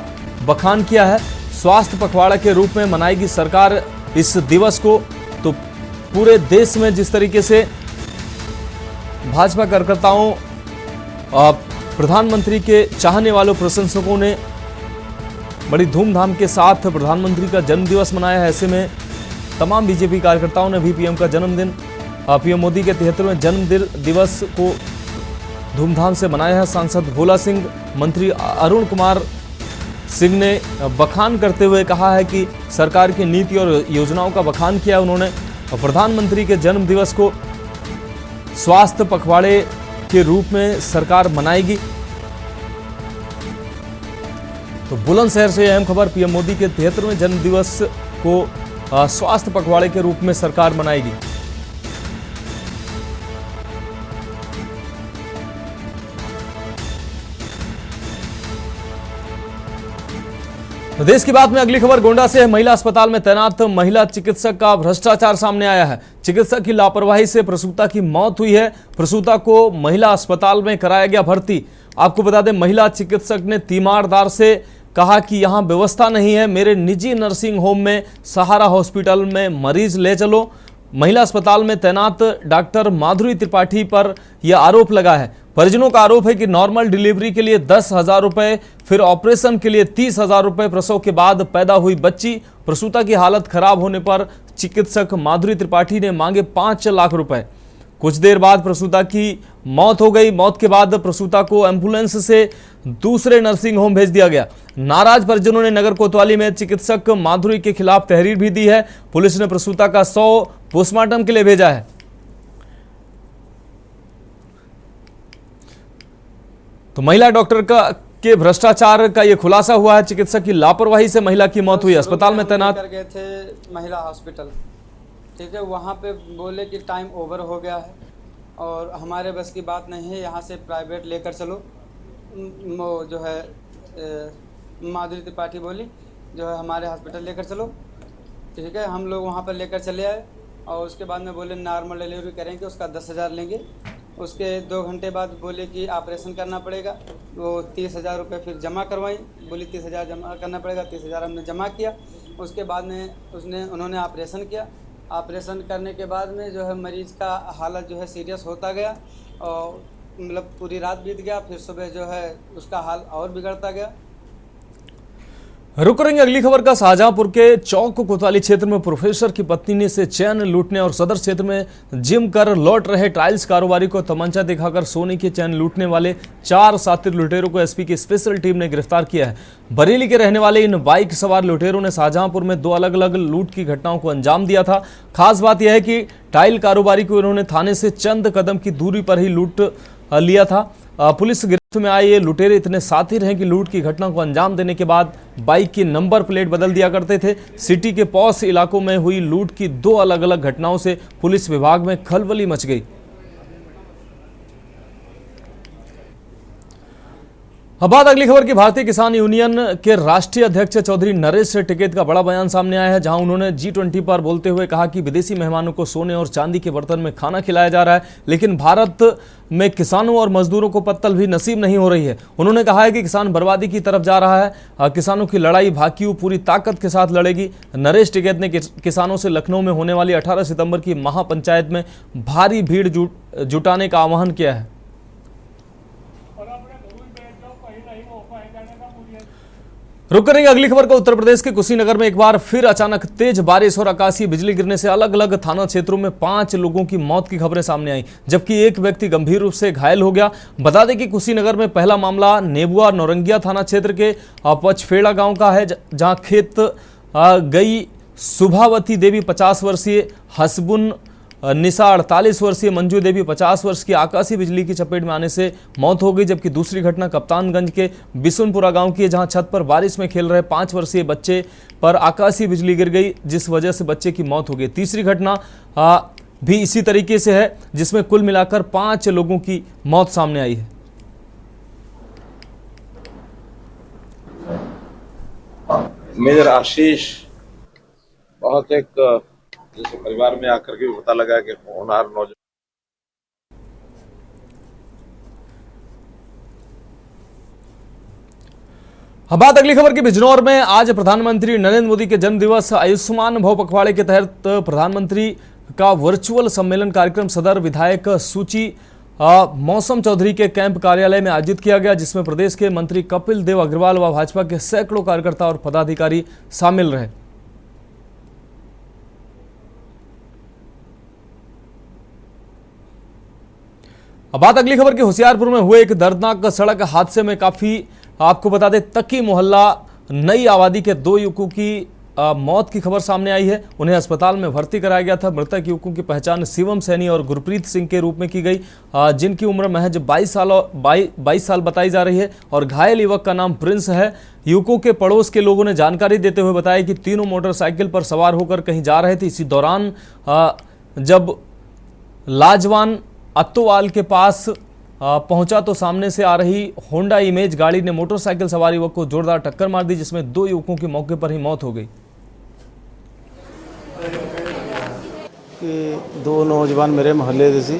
[SPEAKER 1] बखान किया है। स्वास्थ्य पखवाड़ा के रूप में मनाएगी सरकार इस दिवस को। तो पूरे देश में जिस तरीके से भाजपा कार्यकर्ताओं, प्रधानमंत्री के चाहने वालों, प्रशंसकों ने बड़ी धूमधाम के साथ प्रधानमंत्री का जन्मदिवस मनाया है। ऐसे में तमाम बीजेपी कार्यकर्ताओं ने भी पीएम का जन्मदिन, पीएम मोदी के 73वें जन्म दिवस को धूमधाम से मनाया है। सांसद भोला सिंह, मंत्री अरुण कुमार सिंह ने बखान करते हुए कहा है कि सरकार की नीति और योजनाओं का बखान किया उन्होंने। प्रधानमंत्री के जन्म दिवस को स्वास्थ्य पखवाड़े के रूप में सरकार मनाएगी। तो बुलंदशहर से अहम खबर, पीएम मोदी के 73वें जन्म दिवस को स्वास्थ्य पखवाड़े के रूप में सरकार मनाएगी। देश की बात में अगली खबर गोंडा से है। महिला अस्पताल में तैनात महिला चिकित्सक का भ्रष्टाचार सामने आया है। चिकित्सक की लापरवाही से प्रसूता की मौत हुई है। प्रसूता को महिला अस्पताल में कराया गया भर्ती। आपको बता दें, महिला चिकित्सक ने तीमारदार से कहा कि यहां व्यवस्था नहीं है, मेरे निजी नर्सिंग होम में सहारा हॉस्पिटल में मरीज ले चलो। महिला अस्पताल में तैनात डॉक्टर माधुरी त्रिपाठी पर यह आरोप लगा है। परिजनों का आरोप है कि नॉर्मल डिलीवरी के लिए 10,000 रुपए, फिर ऑपरेशन के लिए 30,000 रुपए, प्रसव के बाद पैदा हुई बच्ची। प्रसूता की हालत खराब होने पर चिकित्सक माधुरी त्रिपाठी ने मांगे 5 लाख रुपए। कुछ देर बाद प्रसूता की मौत हो गई। मौत के बाद प्रसूता को एम्बुलेंस से दूसरे नर्सिंग होम भेज दिया गया। नाराज परिजनों ने नगर कोतवाली में चिकित्सक माधुरी के खिलाफ तहरीर भी दी है। पुलिस ने प्रसूता का शव पोस्टमार्टम के लिए भेजा है। तो महिला डॉक्टर के भ्रष्टाचार का यह खुलासा हुआ है। चिकित्सक की लापरवाही से महिला की मौत हुई। अस्पताल में तैनात
[SPEAKER 18] गए थे महिला हॉस्पिटल, ठीक है, वहाँ पे बोले कि टाइम ओवर हो गया है और हमारे बस की बात नहीं है, यहाँ से प्राइवेट लेकर चलो। वो जो है माधुरी त्रिपाठी बोली जो है हमारे हॉस्पिटल लेकर चलो, ठीक है। हम लोग वहाँ पर लेकर चले आए और उसके बाद में बोले नॉर्मल डिलीवरी करेंगे, उसका 10,000 लेंगे। उसके 2 घंटे बाद बोले कि ऑपरेशन करना पड़ेगा। वो 30,000 रुपये फिर जमा करवाई, बोली 30,000 जमा करना पड़ेगा। 30,000 हमने जमा किया। उसके बाद में उन्होंने ऑपरेशन किया। ऑपरेशन करने के बाद में जो है मरीज़ का हालत जो है सीरियस होता गया और मतलब पूरी रात बीत गया। फिर सुबह जो है उसका हाल और बिगड़ता गया।
[SPEAKER 1] रुक करेंगे अगली खबर का। शाहजहांपुर के चौक कोतवाली क्षेत्र में प्रोफेसर की पत्नी ने से चैन लूटने और सदर क्षेत्र में जिम कर लौट रहे टाइल्स कारोबारी को तमंचा दिखाकर सोने की चैन लूटने वाले 4 शातिर लुटेरों को एसपी की स्पेशल टीम ने गिरफ्तार किया है। बरेली के रहने वाले इन बाइक सवार लुटेरों ने शाहजहांपुर में 2 अलग अलग लूट की घटनाओं को अंजाम दिया था। खास बात यह है कि टाइल कारोबारी को इन्होंने थाने से चंद कदम की दूरी पर ही लूट लिया था। पुलिस गिरफ्त में आए ये लुटेरे इतने सातिर हैं कि लूट की घटना को अंजाम देने के बाद बाइक की नंबर प्लेट बदल दिया करते थे। सिटी के पॉश इलाकों में हुई लूट की 2 अलग अलग घटनाओं से पुलिस विभाग में खलबली मच गई। अब बात अगली खबर की। भारतीय किसान यूनियन के राष्ट्रीय अध्यक्ष चौधरी नरेश टिकैत का बड़ा बयान सामने आया है, जहां उन्होंने G20 पर बोलते हुए कहा कि विदेशी मेहमानों को सोने और चांदी के बर्तन में खाना खिलाया जा रहा है, लेकिन भारत में किसानों और मजदूरों को पत्तल भी नसीब नहीं हो रही है। उन्होंने कहा है कि किसान बर्बादी की तरफ जा रहा है। किसानों की लड़ाई भाकियू पूरी ताकत के साथ लड़ेगी। नरेश टिकैत ने किसानों से लखनऊ में होने वाली 18 सितंबर की महापंचायत में भारी भीड़ जुटाने का आह्वान किया है। रुक करेंगे अगली खबर को। उत्तर प्रदेश के कुशीनगर में एक बार फिर अचानक तेज बारिश और आकाशीय बिजली गिरने से अलग अलग थाना क्षेत्रों में 5 लोगों की मौत की खबरें सामने आई, जबकि एक व्यक्ति गंभीर रूप से घायल हो गया। बता दें कि कुशीनगर में पहला मामला नेबुआ नौरंगिया थाना क्षेत्र के पचफेड़ा गांव का है, जहां खेत गई सुभावती देवी 50 वर्षीय, हसबुन निशा 48 वर्षीय, मंजू देवी 50 वर्ष की आकाशीय बिजली की चपेट में आने से मौत हो गई। जबकि दूसरी घटना कप्तानगंज के बिशुनपुरा गांव की है, जहां छत पर बारिश में खेल रहे 5 वर्षीय बच्चे पर आकाशीय बिजली गिर गई, जिस वजह से बच्चे की मौत हो गई। तीसरी घटना भी इसी तरीके से है, जिसमें कुल मिलाकर 5 लोगों की मौत सामने आई है।
[SPEAKER 19] मेजर आशीष बहुत एक जैसे परिवार में आकर के पता लगा कि होनहार नौजवान।
[SPEAKER 1] अब बात अगली खबर की। बिजनौर में आज प्रधानमंत्री नरेंद्र मोदी के जन्म दिवस आयुष्मान भव पखवाड़े के तहत प्रधानमंत्री का वर्चुअल सम्मेलन कार्यक्रम सदर विधायक सूची मौसम चौधरी के कैंप कार्यालय में आयोजित किया गया, जिसमें प्रदेश के मंत्री कपिल देव अग्रवाल व भाजपा के सैकड़ों कार्यकर्ता और पदाधिकारी शामिल रहे। अब बात अगली खबर की। होशियारपुर में हुए एक दर्दनाक सड़क हादसे में काफी आपको बता दें तकी मोहल्ला नई आबादी के 2 युवकों की मौत की खबर सामने आई है। उन्हें अस्पताल में भर्ती कराया गया था। मृतक युवकों की पहचान शिवम सैनी और गुरप्रीत सिंह के रूप में की गई, जिनकी उम्र महज 22 साल बताई जा रही है और घायल युवक का नाम प्रिंस है। युवकों के पड़ोस के लोगों ने जानकारी देते हुए बताया कि तीनों मोटरसाइकिल पर सवार होकर कहीं जा रहे थे। इसी दौरान जब लाजवान अत्तोवाल के पास पहुंचा तो सामने से आ रही होंडा इमेज गाड़ी ने मोटरसाइकिल सवार युवक को जोरदार टक्कर मार दी, जिसमें 2 युवकों की मौके पर ही मौत हो गई।
[SPEAKER 20] कि 2 नौजवान मेरे मोहल्ले ਦੇ ਸੀ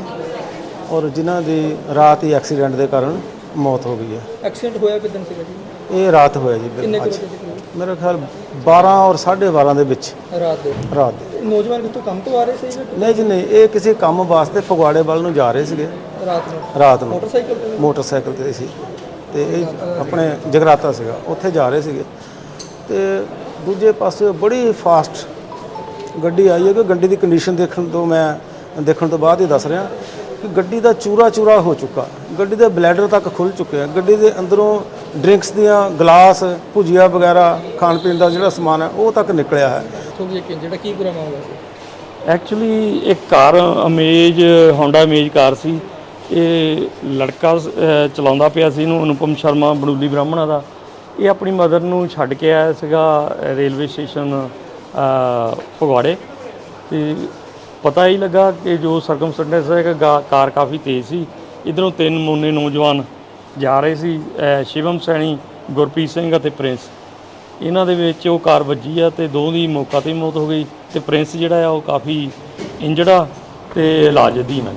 [SPEAKER 20] और जिन्हां ਦੀ ਰਾਤ ਹੀ ਐਕਸੀਡੈਂਟ ਦੇ ਕਾਰਨ ਮੌਤ ਹੋ ਗਈ ਹੈ।
[SPEAKER 21] ਐਕਸੀਡੈਂਟ ਹੋਇਆ ਕਿਦਾਂ ਸੀਗਾ ਜੀ?
[SPEAKER 20] ਇਹ ਰਾਤ ਹੋਇਆ ਜੀ।
[SPEAKER 21] ਕਿੰਨੇ ਕੁ
[SPEAKER 20] ਅੱਜ
[SPEAKER 21] ਵਜੇ ਸੀ?
[SPEAKER 20] ਮੇਰੇ ਖਿਆਲ 12 और 12:30 ਦੇ ਵਿੱਚ
[SPEAKER 21] ਰਾਤ ਦੇ। ਨੌਜਵਾਨ ਕਿੱਥੋਂ ਕੰਮ ਤੋਂ ਆ ਰਹੇ ਸੀ?
[SPEAKER 20] ਨਹੀਂ ਜੀ ਨਹੀਂ, ਇਹ ਕਿਸੇ ਕੰਮ ਵਾਸਤੇ ਫਗਵਾੜੇ ਵੱਲ ਨੂੰ ਜਾ ਰਹੇ ਸੀਗੇ ਰਾਤ ਨੂੰ ਮੋਟਰਸਾਈਕਲ ਤੇ ਸੀ ਤੇ ਇਹ ਆਪਣੇ ਜਗਰਾਤਾ ਸੀਗਾ, ਉੱਥੇ ਜਾ ਰਹੇ ਸੀਗੇ ਤੇ ਦੂਜੇ ਪਾਸੇ ਬੜੀ ਫਾਸਟ ਗੱਡੀ ਆਈ ਹੈ ਕਿ ਗੱਡੀ ਦੀ ਕੰਡੀਸ਼ਨ ਦੇਖਣ ਤੋਂ ਬਾਅਦ ਹੀ ਦੱਸ ਰਿਹਾ ਕਿ ਗੱਡੀ ਦਾ ਚੂਰਾ ਹੋ ਚੁੱਕਾ, ਗੱਡੀ ਦੇ ਬਲੈਡਰ ਤੱਕ ਖੁੱਲ ਚੁੱਕੇ ਆ, ਗੱਡੀ ਦੇ ਅੰਦਰੋਂ ਡਰਿੰਕਸ ਦੀਆਂ ਗਲਾਸ ਭੁਜੀਆ ਵਗੈਰਾ ਖਾਣ ਪੀਣ ਦਾ ਜਿਹੜਾ ਸਮਾਨ ਹੈ ਉਹ ਤੱਕ ਨਿਕਲਿਆ ਹੈ।
[SPEAKER 21] ਜਿਹੜਾ ਕੀ ਪੂਰਾ ਮਾਮਲਾ ਸੀ?
[SPEAKER 22] ਐਕਚੁਅਲੀ ਇੱਕ ਕਾਰ ਅਮੇਜ ਹੋਂਡਾ ਇਮੇਜ ਕਾਰ ਸੀ, ਇਹ ਲੜਕਾ ਚਲਾਉਂਦਾ ਪਿਆ ਸੀ, ਇਹਨੂੰ ਅਨੁਪਮ ਸ਼ਰਮਾ ਬੜੂਲੀ ਬ੍ਰਾਹਮਣਾ ਦਾ। ਇਹ ਆਪਣੀ ਮਦਰ ਨੂੰ ਛੱਡ ਕੇ ਆਇਆ ਸੀਗਾ ਰੇਲਵੇ ਸਟੇਸ਼ਨ ਫਗਵਾੜੇ ਤੇ ਪਤਾ ਹੀ ਲੱਗਾ ਕਿ ਜੋ ਸਰਕਮਸਟੈਂਸ ਹੈ ਕਿ ਕਾਰ ਕਾਫੀ ਤੇਜ਼ ਸੀ। ਇੱਧਰੋਂ 3 ਮੋਨੇ ਨੌਜਵਾਨ ਜਾ ਰਹੇ ਸੀ, ਸ਼ਿਵਮ ਸੈਣੀ, ਗੁਰਪ੍ਰੀਤ ਸਿੰਘ ਅਤੇ ਪ੍ਰਿੰਸ। ਇਹਨਾਂ ਦੇ ਵਿੱਚ ਉਹ ਕਾਰ ਵੱਜੀ ਆ ਤੇ 2 ਦੀ ਮੌਕਾ 'ਤੇ ਮੌਤ ਹੋ ਗਈ ਤੇ ਪ੍ਰਿੰਸ ਜਿਹੜਾ ਆ ਉਹ ਕਾਫੀ ਇੰਜਰਡ ਆ ਤੇ ਇਲਾਜ ਅਧੀਨ ਹੈ।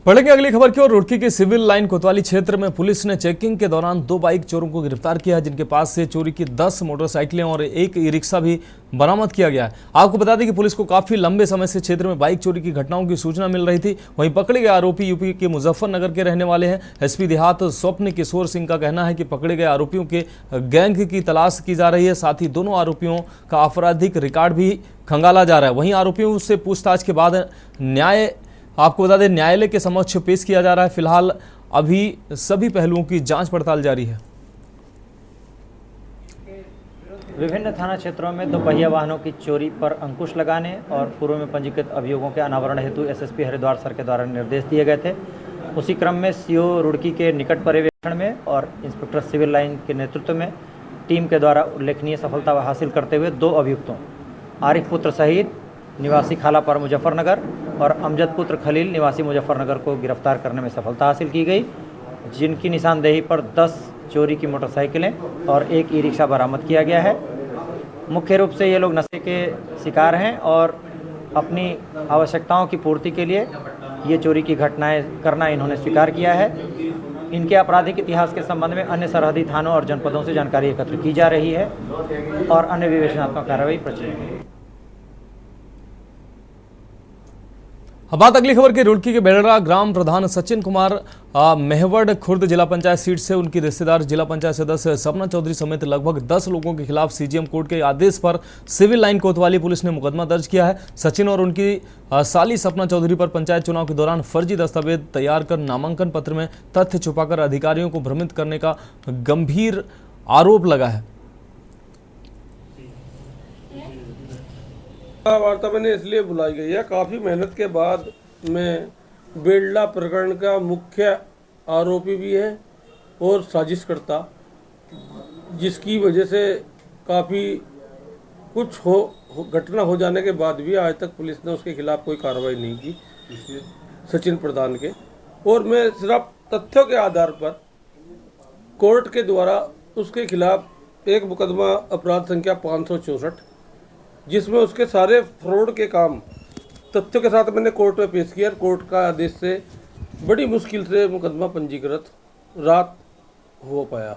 [SPEAKER 1] बढ़ेंगे अगली खबर की ओर। रुड़की के सिविल लाइन कोतवाली क्षेत्र में पुलिस ने चेकिंग के दौरान 2 बाइक चोरों को गिरफ्तार किया है, जिनके पास से चोरी की 10 मोटरसाइकिलें और 1 ई-रिक्शा भी बरामद किया गया है। आपको बता दें कि पुलिस को काफी लंबे समय से क्षेत्र में बाइक चोरी की घटनाओं की सूचना मिल रही थी। वहीं पकड़े गए आरोपी यूपी के मुजफ्फरनगर के रहने वाले हैं। एसपी देहात स्वप्न किशोर सिंह का कहना है कि पकड़े गए आरोपियों के गैंग की तलाश की जा रही है, साथ ही दोनों आरोपियों का आपराधिक रिकॉर्ड भी खंगाला जा रहा है। वहीं आरोपियों से पूछताछ के बाद आपको बता दें न्यायालय के समक्ष पेश किया जा रहा है। फिलहाल अभी सभी पहलुओं की जांच पड़ताल जारी है।
[SPEAKER 23] विभिन्न थाना क्षेत्रों में 2 पहिया वाहनों की चोरी पर अंकुश लगाने और पूर्व में पंजीकृत अभियोगों के अनावरण हेतु एसएसपी हरिद्वार सर के द्वारा निर्देश दिए गए थे। उसी क्रम में सीओ रुड़की के निकट पर्यवेक्षण में और इंस्पेक्टर सिविल लाइन के नेतृत्व में टीम के द्वारा उल्लेखनीय सफलता हासिल करते हुए 2 अभियुक्तों आरिफ पुत्र शहीद निवासी खालापर मुजफ्फरनगर और अमजद पुत्र खलील निवासी मुजफ्फरनगर को गिरफ्तार करने में सफलता हासिल की गई, जिनकी निशानदेही पर 10 चोरी की मोटरसाइकिलें और 1 ई-रिक्शा बरामद किया गया है। मुख्य रूप से ये लोग नशे के शिकार हैं और अपनी आवश्यकताओं की पूर्ति के लिए ये चोरी की घटनाएं करना इन्होंने स्वीकार किया है। इनके आपराधिक इतिहास के संबंध में अन्य सरहदी थानों और जनपदों से जानकारी एकत्र की जा रही है और अन्य विवेचनात्मक कार्रवाई प्रचलित है।
[SPEAKER 1] अब बात अगली खबर की। रुड़की के बेड़रा ग्राम प्रधान सचिन कुमार मेहवड़ खुर्द जिला पंचायत सीट से उनकी रिश्तेदार जिला पंचायत सदस्य सपना चौधरी समेत लगभग 10 लोगों के खिलाफ सीजीएम कोर्ट के आदेश पर सिविल लाइन कोतवाली पुलिस ने मुकदमा दर्ज किया है। सचिन और उनकी साली सपना चौधरी पर पंचायत चुनाव के दौरान फर्जी दस्तावेज तैयार कर नामांकन पत्र में तथ्य छुपाकर अधिकारियों को भ्रमित करने का गंभीर आरोप लगा है।
[SPEAKER 24] वार्ता मैंने इसलिए बुलाई गई है, काफ़ी मेहनत के बाद में बेड़ला प्रकरण का मुख्य आरोपी भी है और साजिशकर्ता, जिसकी वजह से काफ़ी कुछ घटना हो जाने के बाद भी आज तक पुलिस ने उसके खिलाफ कोई कार्रवाई नहीं की, सचिन प्रधान के। और मैं सिर्फ तथ्यों के आधार पर कोर्ट के द्वारा उसके खिलाफ एक मुकदमा अपराध संख्या 564, जिसमें उसके सारे फ्रॉड के काम तथ्यों के साथ मैंने कोर्ट में पेश किया। कोर्ट का आदेश से बड़ी मुश्किल से मुकदमा पंजीकृत रात हो पाया।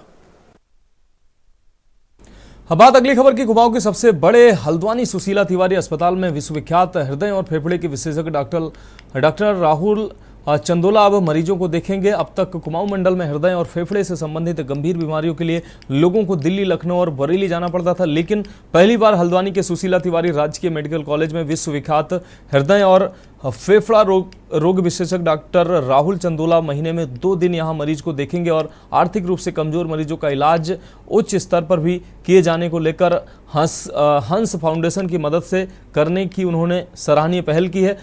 [SPEAKER 1] अब बात अगली खबर की। कुमाऊं के सबसे बड़े हल्द्वानी सुशीला तिवारी अस्पताल में विश्वविख्यात हृदय और फेफड़े के विशेषज्ञ डॉक्टर राहुल चंदोला अब मरीजों को देखेंगे। अब तक कुमाऊं मंडल में हृदय और फेफड़े से संबंधित गंभीर बीमारियों के लिए लोगों को दिल्ली, लखनऊ और बरेली जाना पड़ता था, लेकिन पहली बार हल्द्वानी के सुशीला तिवारी राजकीय मेडिकल कॉलेज में विश्वविख्यात हृदय और फेफड़ा रोग विशेषज्ञ डॉक्टर राहुल चंदोला महीने में 2 दिन यहां मरीज को देखेंगे और आर्थिक रूप से कमजोर मरीजों का इलाज उच्च स्तर पर भी किए जाने को लेकर हंस फाउंडेशन की मदद से करने की उन्होंने सराहनीय पहल की है।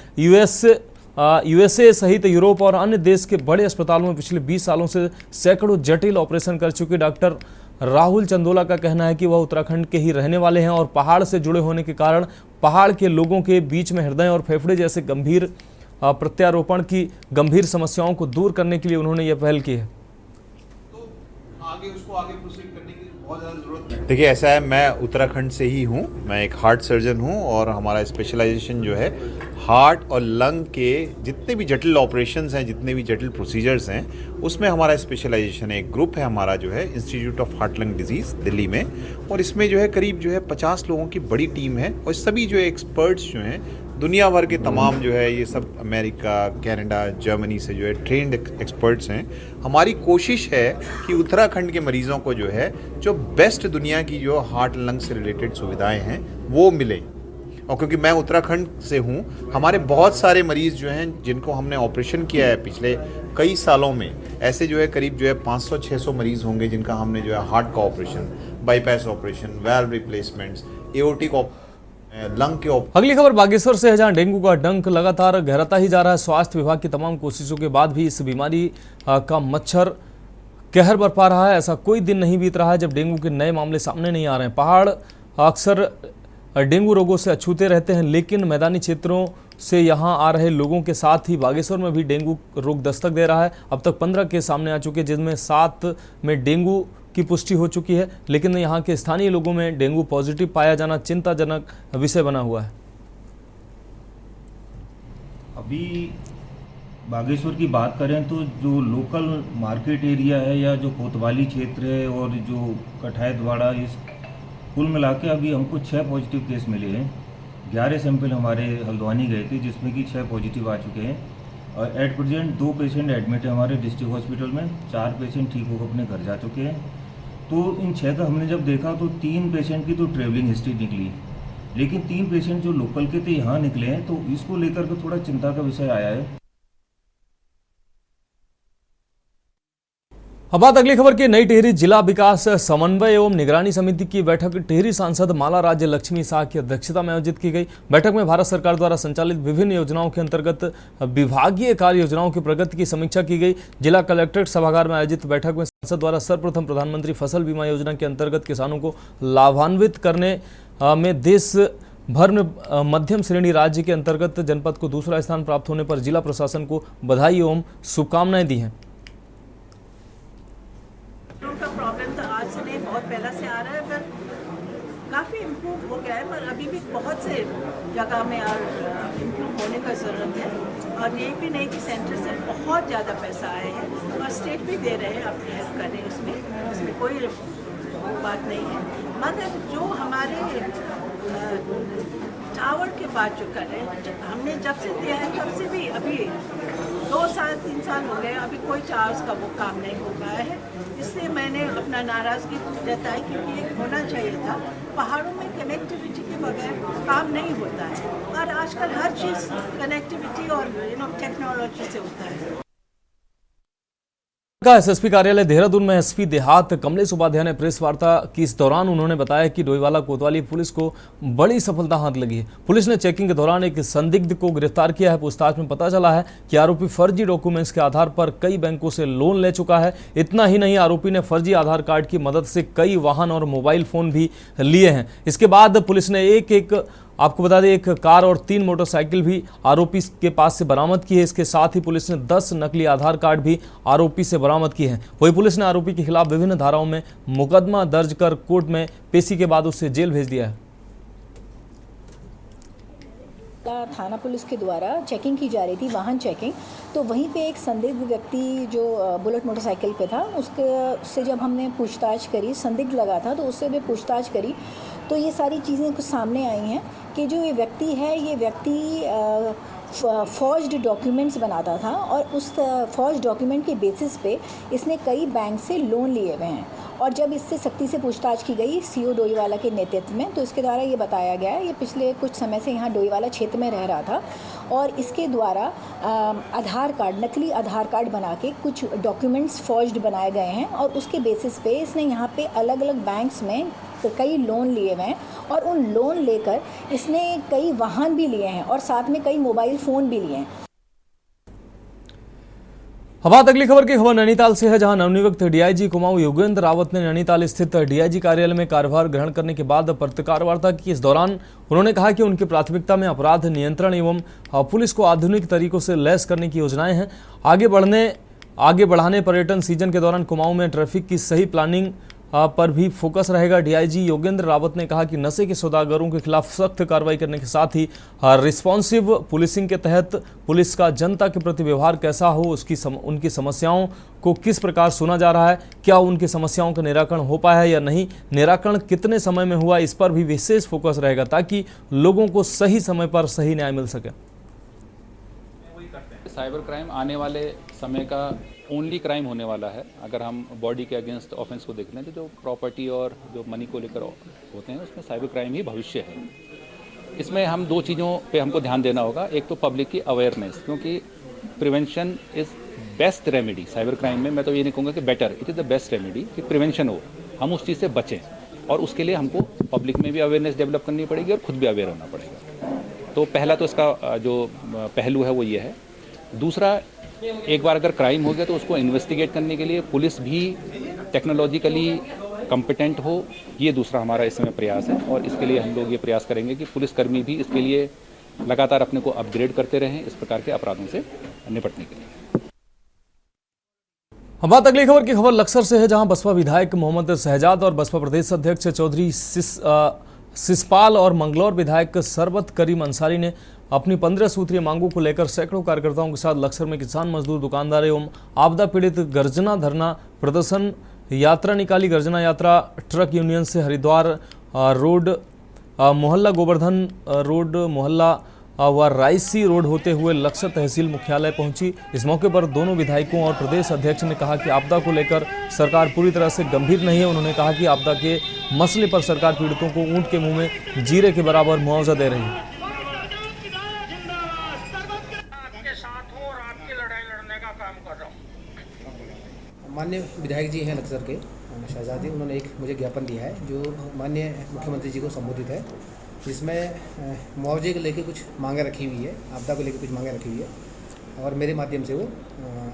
[SPEAKER 1] यूएसए सहित यूरोप और अन्य देश के बड़े अस्पतालों में पिछले 20 सालों से सैकड़ों जटिल ऑपरेशन कर चुके डॉक्टर राहुल चंदोला का कहना है कि वह उत्तराखंड के ही रहने वाले हैं और पहाड़ से जुड़े होने के कारण पहाड़ के लोगों के बीच में हृदय और फेफड़े जैसे गंभीर प्रत्यारोपण की गंभीर समस्याओं को दूर करने के लिए उन्होंने यह पहल की है।
[SPEAKER 3] आगे उसको आगे प्रोसीड करने की बहुत ज़्यादा ज़रूरत है। देखिए ऐसा है, मैं उत्तराखंड से ही हूँ, मैं एक हार्ट सर्जन हूँ और हमारा स्पेशलाइजेशन जो है हार्ट और लंग के जितने भी जटिल ऑपरेशंस हैं, जितने भी जटिल प्रोसीजर्स हैं, उसमें हमारा स्पेशलाइजेशन है। एक ग्रुप है हमारा जो है institute of heart lung disease Delhi में, और इसमें जो है करीब जो है 50 लोगों की बड़ी टीम है और सभी जो है एक्सपर्ट्स जो हैं दुनिया भर के तमाम जो है ये सब अमेरिका, कनाडा, जर्मनी से जो है ट्रेंड एक्सपर्ट्स हैं। हमारी कोशिश है कि उत्तराखंड के मरीज़ों को जो है जो बेस्ट दुनिया की जो हार्ट लंग से रिलेटेड सुविधाएं हैं वो मिले। और क्योंकि मैं उत्तराखंड से हूँ, हमारे बहुत सारे मरीज़ जो हैं जिनको हमने ऑपरेशन किया है पिछले कई सालों में, ऐसे जो है करीब जो है 500-600 मरीज़ होंगे जिनका हमने जो है हार्ट का operation, bypass operation, valve replacements, aortic lung के
[SPEAKER 1] अगली खबर बागेश्वर से है, जहां डेंगू का डंक लगातार गहराता ही जा रहा है। स्वास्थ्य विभाग की तमाम कोशिशों के बाद भी इस बीमारी का मच्छर कहर बरपा रहा है। ऐसा कोई दिन नहीं बीत रहा है जब डेंगू के नए मामले सामने नहीं आ रहे हैं। पहाड़ अक्सर डेंगू रोगों से अछूते रहते हैं, लेकिन मैदानी क्षेत्रों से यहां आ रहे लोगों के साथ ही बागेश्वर में भी डेंगू रोग दस्तक दे रहा है। अब तक 15 केस सामने आ चुके हैं, जिनमें 7 में डेंगू की पुष्टि हो चुकी है, लेकिन यहाँ के स्थानीय लोगों में डेंगू पॉजिटिव पाया जाना चिंताजनक विषय बना हुआ है।
[SPEAKER 4] अभी बागेश्वर की बात करें तो जो लोकल मार्केट एरिया है या जो कोतवाली क्षेत्र है और जो कठायतवाड़ा, इस कुल मिला के अभी हमको 6 पॉजिटिव केस मिले हैं। 11 सैंपल हमारे हल्द्वानी गए थे जिसमें कि 6 पॉजिटिव आ चुके हैं और एट प्रेजेंट 2 पेशेंट एडमिट है हमारे डिस्ट्रिक्ट हॉस्पिटल में। 4 पेशेंट ठीक होकर अपने घर जा चुके हैं। तो इन 6 का हमने जब देखा तो 3 पेशेंट की तो ट्रेवलिंग हिस्ट्री निकली, लेकिन 3 पेशेंट जो लोकल के थे यहाँ निकले हैं, तो इसको लेकर के थोड़ा चिंता का विषय आया है।
[SPEAKER 1] अब बात अगली खबर की। नई टिहरी जिला विकास समन्वय एवं निगरानी समिति की बैठक टिहरी सांसद माला राज्य लक्ष्मी शाह की अध्यक्षता में आयोजित की गई। बैठक में भारत सरकार द्वारा संचालित विभिन्न योजनाओं के अंतर्गत विभागीय कार्य योजनाओं की प्रगति की समीक्षा की गई। जिला कलेक्ट्रेट सभागार में आयोजित बैठक में सांसद द्वारा सर्वप्रथम प्रधानमंत्री फसल बीमा योजना के अंतर्गत किसानों को लाभान्वित करने में देश भर में मध्यम श्रेणी राज्य के अंतर्गत जनपद को दूसरा स्थान प्राप्त होने पर जिला प्रशासन को बधाई एवं शुभकामनाएं दी हैं।
[SPEAKER 10] का प्रॉब्लम तो आज से नहीं, बहुत पहले से आ रहा है, पर काफ़ी इम्प्रूव हो गया है, पर अभी भी बहुत से जगह में और इम्प्रूव होने का ज़रूरत है। और ये भी नहीं कि सेंटर से बहुत ज़्यादा पैसा आए हैं और स्टेट भी दे रहे हैं, अपनी हेल्प कर रहे हैं, उसमें कोई बात नहीं है। मगर जो हमारे टावर के बाद जो कर रहे हैं, हमने जब से दिया है तब से भी अभी 2 साल 3 साल हो गए, अभी कोई टावर्स का वो काम नहीं हो पाया है। इसलिए मैंने अपना नाराज़गी जताई, क्योंकि ये होना चाहिए था। पहाड़ों में कनेक्टिविटी के बगैर काम नहीं होता है, और आजकल हर चीज़ कनेक्टिविटी और टेक्नोलॉजी से होता है।
[SPEAKER 1] का एसएसपी कार्यालय देहरादून में एसपी देहात कमलेश उपाध्याय ने प्रेस वार्ता की। इस दौरान उन्होंने बताया कि डोईवाला कोतवाली पुलिस को बड़ी सफलता हाथ लगी है। पुलिस ने चेकिंग के दौरान एक संदिग्ध को गिरफ्तार किया है। पूछताछ में पता चला है कि आरोपी फर्जी डॉक्यूमेंट्स के आधार पर कई बैंकों से लोन ले चुका है। इतना ही नहीं, आरोपी ने फर्जी आधार कार्ड की मदद से कई वाहन और मोबाइल फोन भी लिए हैं। इसके बाद पुलिस ने आपको बता दें, एक कार और 3 मोटरसाइकिल भी आरोपी के पास से बरामद की है। इसके साथ ही पुलिस ने 10 नकली आधार कार्ड भी आरोपी से बरामद किए हैं। वहीं पुलिस ने आरोपी के खिलाफ विभिन्न धाराओं में मुकदमा दर्ज कर कोर्ट में पेशी के बाद उसे जेल भेज दिया है।
[SPEAKER 6] थाना पुलिस के द्वारा चेकिंग की जा रही थी, वाहन चेकिंग, तो वहीं पे एक संदिग्ध व्यक्ति जो बुलेट मोटरसाइकिल पे था, उससे जब हमने पूछताछ करी, संदिग्ध लगा था, तो उससे भी पूछताछ करी, तो ये सारी चीज़ें कुछ सामने आई हैं कि जो ये व्यक्ति है, ये व्यक्ति फॉर्ज्ड डॉक्यूमेंट्स बनाता था और उस फॉर्ज डॉक्यूमेंट के बेसिस पे इसने कई बैंक से लोन लिए हुए हैं। और जब इससे सख्ती से पूछताछ की गई सीओ डोईवाला के नेतृत्व में, तो इसके द्वारा ये बताया गया है, ये पिछले कुछ समय से यहाँ डोईवाला क्षेत्र में रह रहा था और इसके द्वारा आधार कार्ड, नकली आधार कार्ड बना के कुछ डॉक्यूमेंट्स फॉर्ज्ड बनाए गए हैं और उसके बेसिस पे इसने यहाँ पे अलग अलग बैंक्स में तो कई लोन लिए हुए हैं और उन लोन लेकर इसने कई वाहन भी लिए हैं और साथ में कई मोबाइल फ़ोन भी लिए हैं।
[SPEAKER 1] अब बात अगली खबर की। खबर नैनीताल से है, जहां नवनियुक्त डीआईजी कुमाऊं योगेंद्र रावत ने नैनीताल स्थित डीआईजी कार्यालय में कार्यभार ग्रहण करने के बाद पत्रकार वार्ता की। इस दौरान उन्होंने कहा कि उनकी प्राथमिकता में अपराध नियंत्रण एवं पुलिस को आधुनिक तरीकों से लैस करने की योजनाएं हैं। आगे बढ़ाने पर्यटन सीजन के दौरान कुमाऊं में ट्रैफिक की सही प्लानिंग पर भी फोकस रहेगा। डीआईजी योगेंद्र रावत ने कहा कि नशे के सौदागरों के खिलाफ सख्त कार्रवाई करने के साथ ही रिस्पॉन्सिव पुलिसिंग के तहत पुलिस का जनता के प्रति व्यवहार कैसा हो, उनकी समस्याओं को किस प्रकार सुना जा रहा है, क्या उनकी समस्याओं का निराकरण हो पाया है या नहीं, निराकरण कितने समय में हुआ, इस पर भी विशेष फोकस रहेगा ताकि लोगों को सही समय पर सही न्याय मिल सके।
[SPEAKER 5] साइबर क्राइम आने वाले समय का ओनली क्राइम होने वाला है। अगर हम बॉडी के अगेंस्ट ऑफेंस को देख लें तो जो प्रॉपर्टी और जो मनी को लेकर होते हैं उसमें साइबर क्राइम ही भविष्य है। इसमें हम दो चीज़ों पे हमको ध्यान देना होगा। एक तो पब्लिक की अवेयरनेस, क्योंकि prevention is best remedy. Cyber crime में मैं तो ये नहीं कहूँगा कि better, it is the best remedy कि प्रिवेंशन हो, हम उस चीज़ से बचें। और उसके लिए हमको पब्लिक में भी अवेयरनेस डेवलप करनी पड़ेगी और खुद भी अवेयर होना पड़ेगा। तो पहला तो इसका जो पहलू है वो ये है। दूसरा, एक बार अगर क्राइम हो गया तो उसको इन्वेस्टिगेट करने के लिए पुलिस भी टेक्नोलॉजिकली कॉम्पिटेंट हो, ये दूसरा हमारा इसमें प्रयास है। और इसके लिए हम लोग ये प्रयास करेंगे कि पुलिसकर्मी भी इसके लिए लगातार अपने को अपग्रेड करते रहें इस प्रकार के अपराधों से निपटने के लिए।
[SPEAKER 1] अब बात अगली खबर की। खबर लक्सर से है, जहां बसपा विधायक मोहम्मद शहजाद और बसपा प्रदेश अध्यक्ष चौधरी सिसपाल और मंगलौर विधायक सरबत करीम अंसारी ने अपनी 15 सूत्रीय मांगों को लेकर सैकड़ों कार्यकर्ताओं के साथ लक्सर में किसान, मजदूर, दुकानदार एवं आपदा पीड़ित गर्जना धरना प्रदर्शन यात्रा निकाली। गर्जना यात्रा ट्रक यूनियन से हरिद्वार रोड, मोहल्ला गोवर्धन रोड, मोहल्ला व रायसी रोड होते हुए लक्सर तहसील मुख्यालय पहुंची। इस मौके पर दोनों विधायकों और प्रदेश अध्यक्ष ने कहा कि आपदा को लेकर सरकार पूरी तरह से गंभीर नहीं है। उन्होंने कहा कि आपदा के मसले पर सरकार पीड़ितों को ऊंट के मुंह में जीरे के बराबर मुआवजा दे रही है।
[SPEAKER 7] माननीय विधायक जी हैं लक्सर के शहजाद जी, उन्होंने एक मुझे ज्ञापन दिया है जो माननीय मुख्यमंत्री जी को संबोधित है, जिसमें मुआवजे को लेकर कुछ मांगे रखी हुई है, आपदा को लेकर कुछ मांगे रखी हुई है और मेरे माध्यम से वो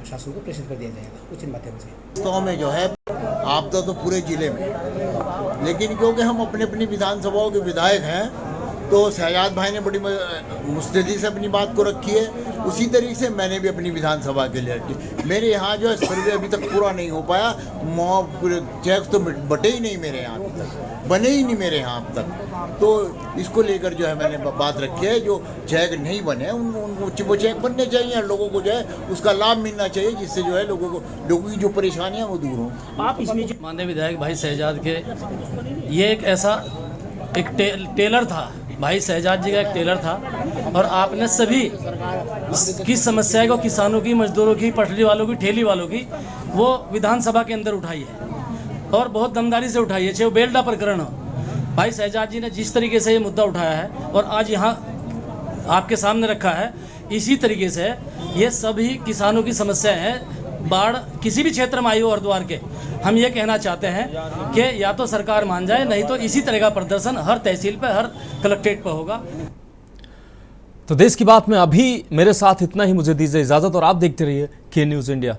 [SPEAKER 7] शासन को प्रेषित कर दिया जाएगा उचित माध्यम से।
[SPEAKER 9] तो में जो है आपदा तो पूरे जिले में, लेकिन क्योंकि हम अपनी अपनी विधानसभाओं के विधायक हैं तो शहजाद भाई ने बड़ी मुस्तैदी से अपनी बात को रखी है, उसी तरीके से मैंने भी अपनी विधानसभा के लिए रखी। मेरे यहाँ जो है सर्वे अभी तक पूरा नहीं हो पाया, चेक तो बटे ही नहीं मेरे यहाँ अभी तक, बने ही नहीं मेरे यहाँ अब तक। तो इसको लेकर जो है मैंने बात रखी है, जो चेक नहीं बने उनको वो चेक बनने चाहिए, लोगों को जो है उसका लाभ मिलना चाहिए, जिससे जो है लोगों की जो परेशानियाँ वो दूर हों।
[SPEAKER 11] आप इसमें माननीय विधायक भाई शहजाद के, ये एक ऐसा एक टेलर था, भाई शहजाद जी का एक टेलर था और आपने सभी की समस्या को, किसानों की, मजदूरों की, पटरी वालों की, ठेली वालों की, वो विधानसभा के अंदर उठाई है और बहुत दमदारी से उठाई है। चाहे वो बेल्टा प्रकरण हो, भाई शहजाद जी ने जिस तरीके से ये मुद्दा उठाया है और आज यहाँ आपके सामने रखा है, इसी तरीके से ये सभी किसानों की समस्या है। बाढ़ किसी भी क्षेत्र में आई हो हरिद्वार के, हम ये कहना चाहते हैं कि या तो सरकार मान जाए, नहीं तो इसी तरह का प्रदर्शन हर तहसील पे, हर कलेक्ट्रेट पे होगा।
[SPEAKER 1] तो देश की बात में अभी मेरे साथ इतना ही, मुझे दीजिए इजाजत और आप देखते रहिए के न्यूज़ इंडिया।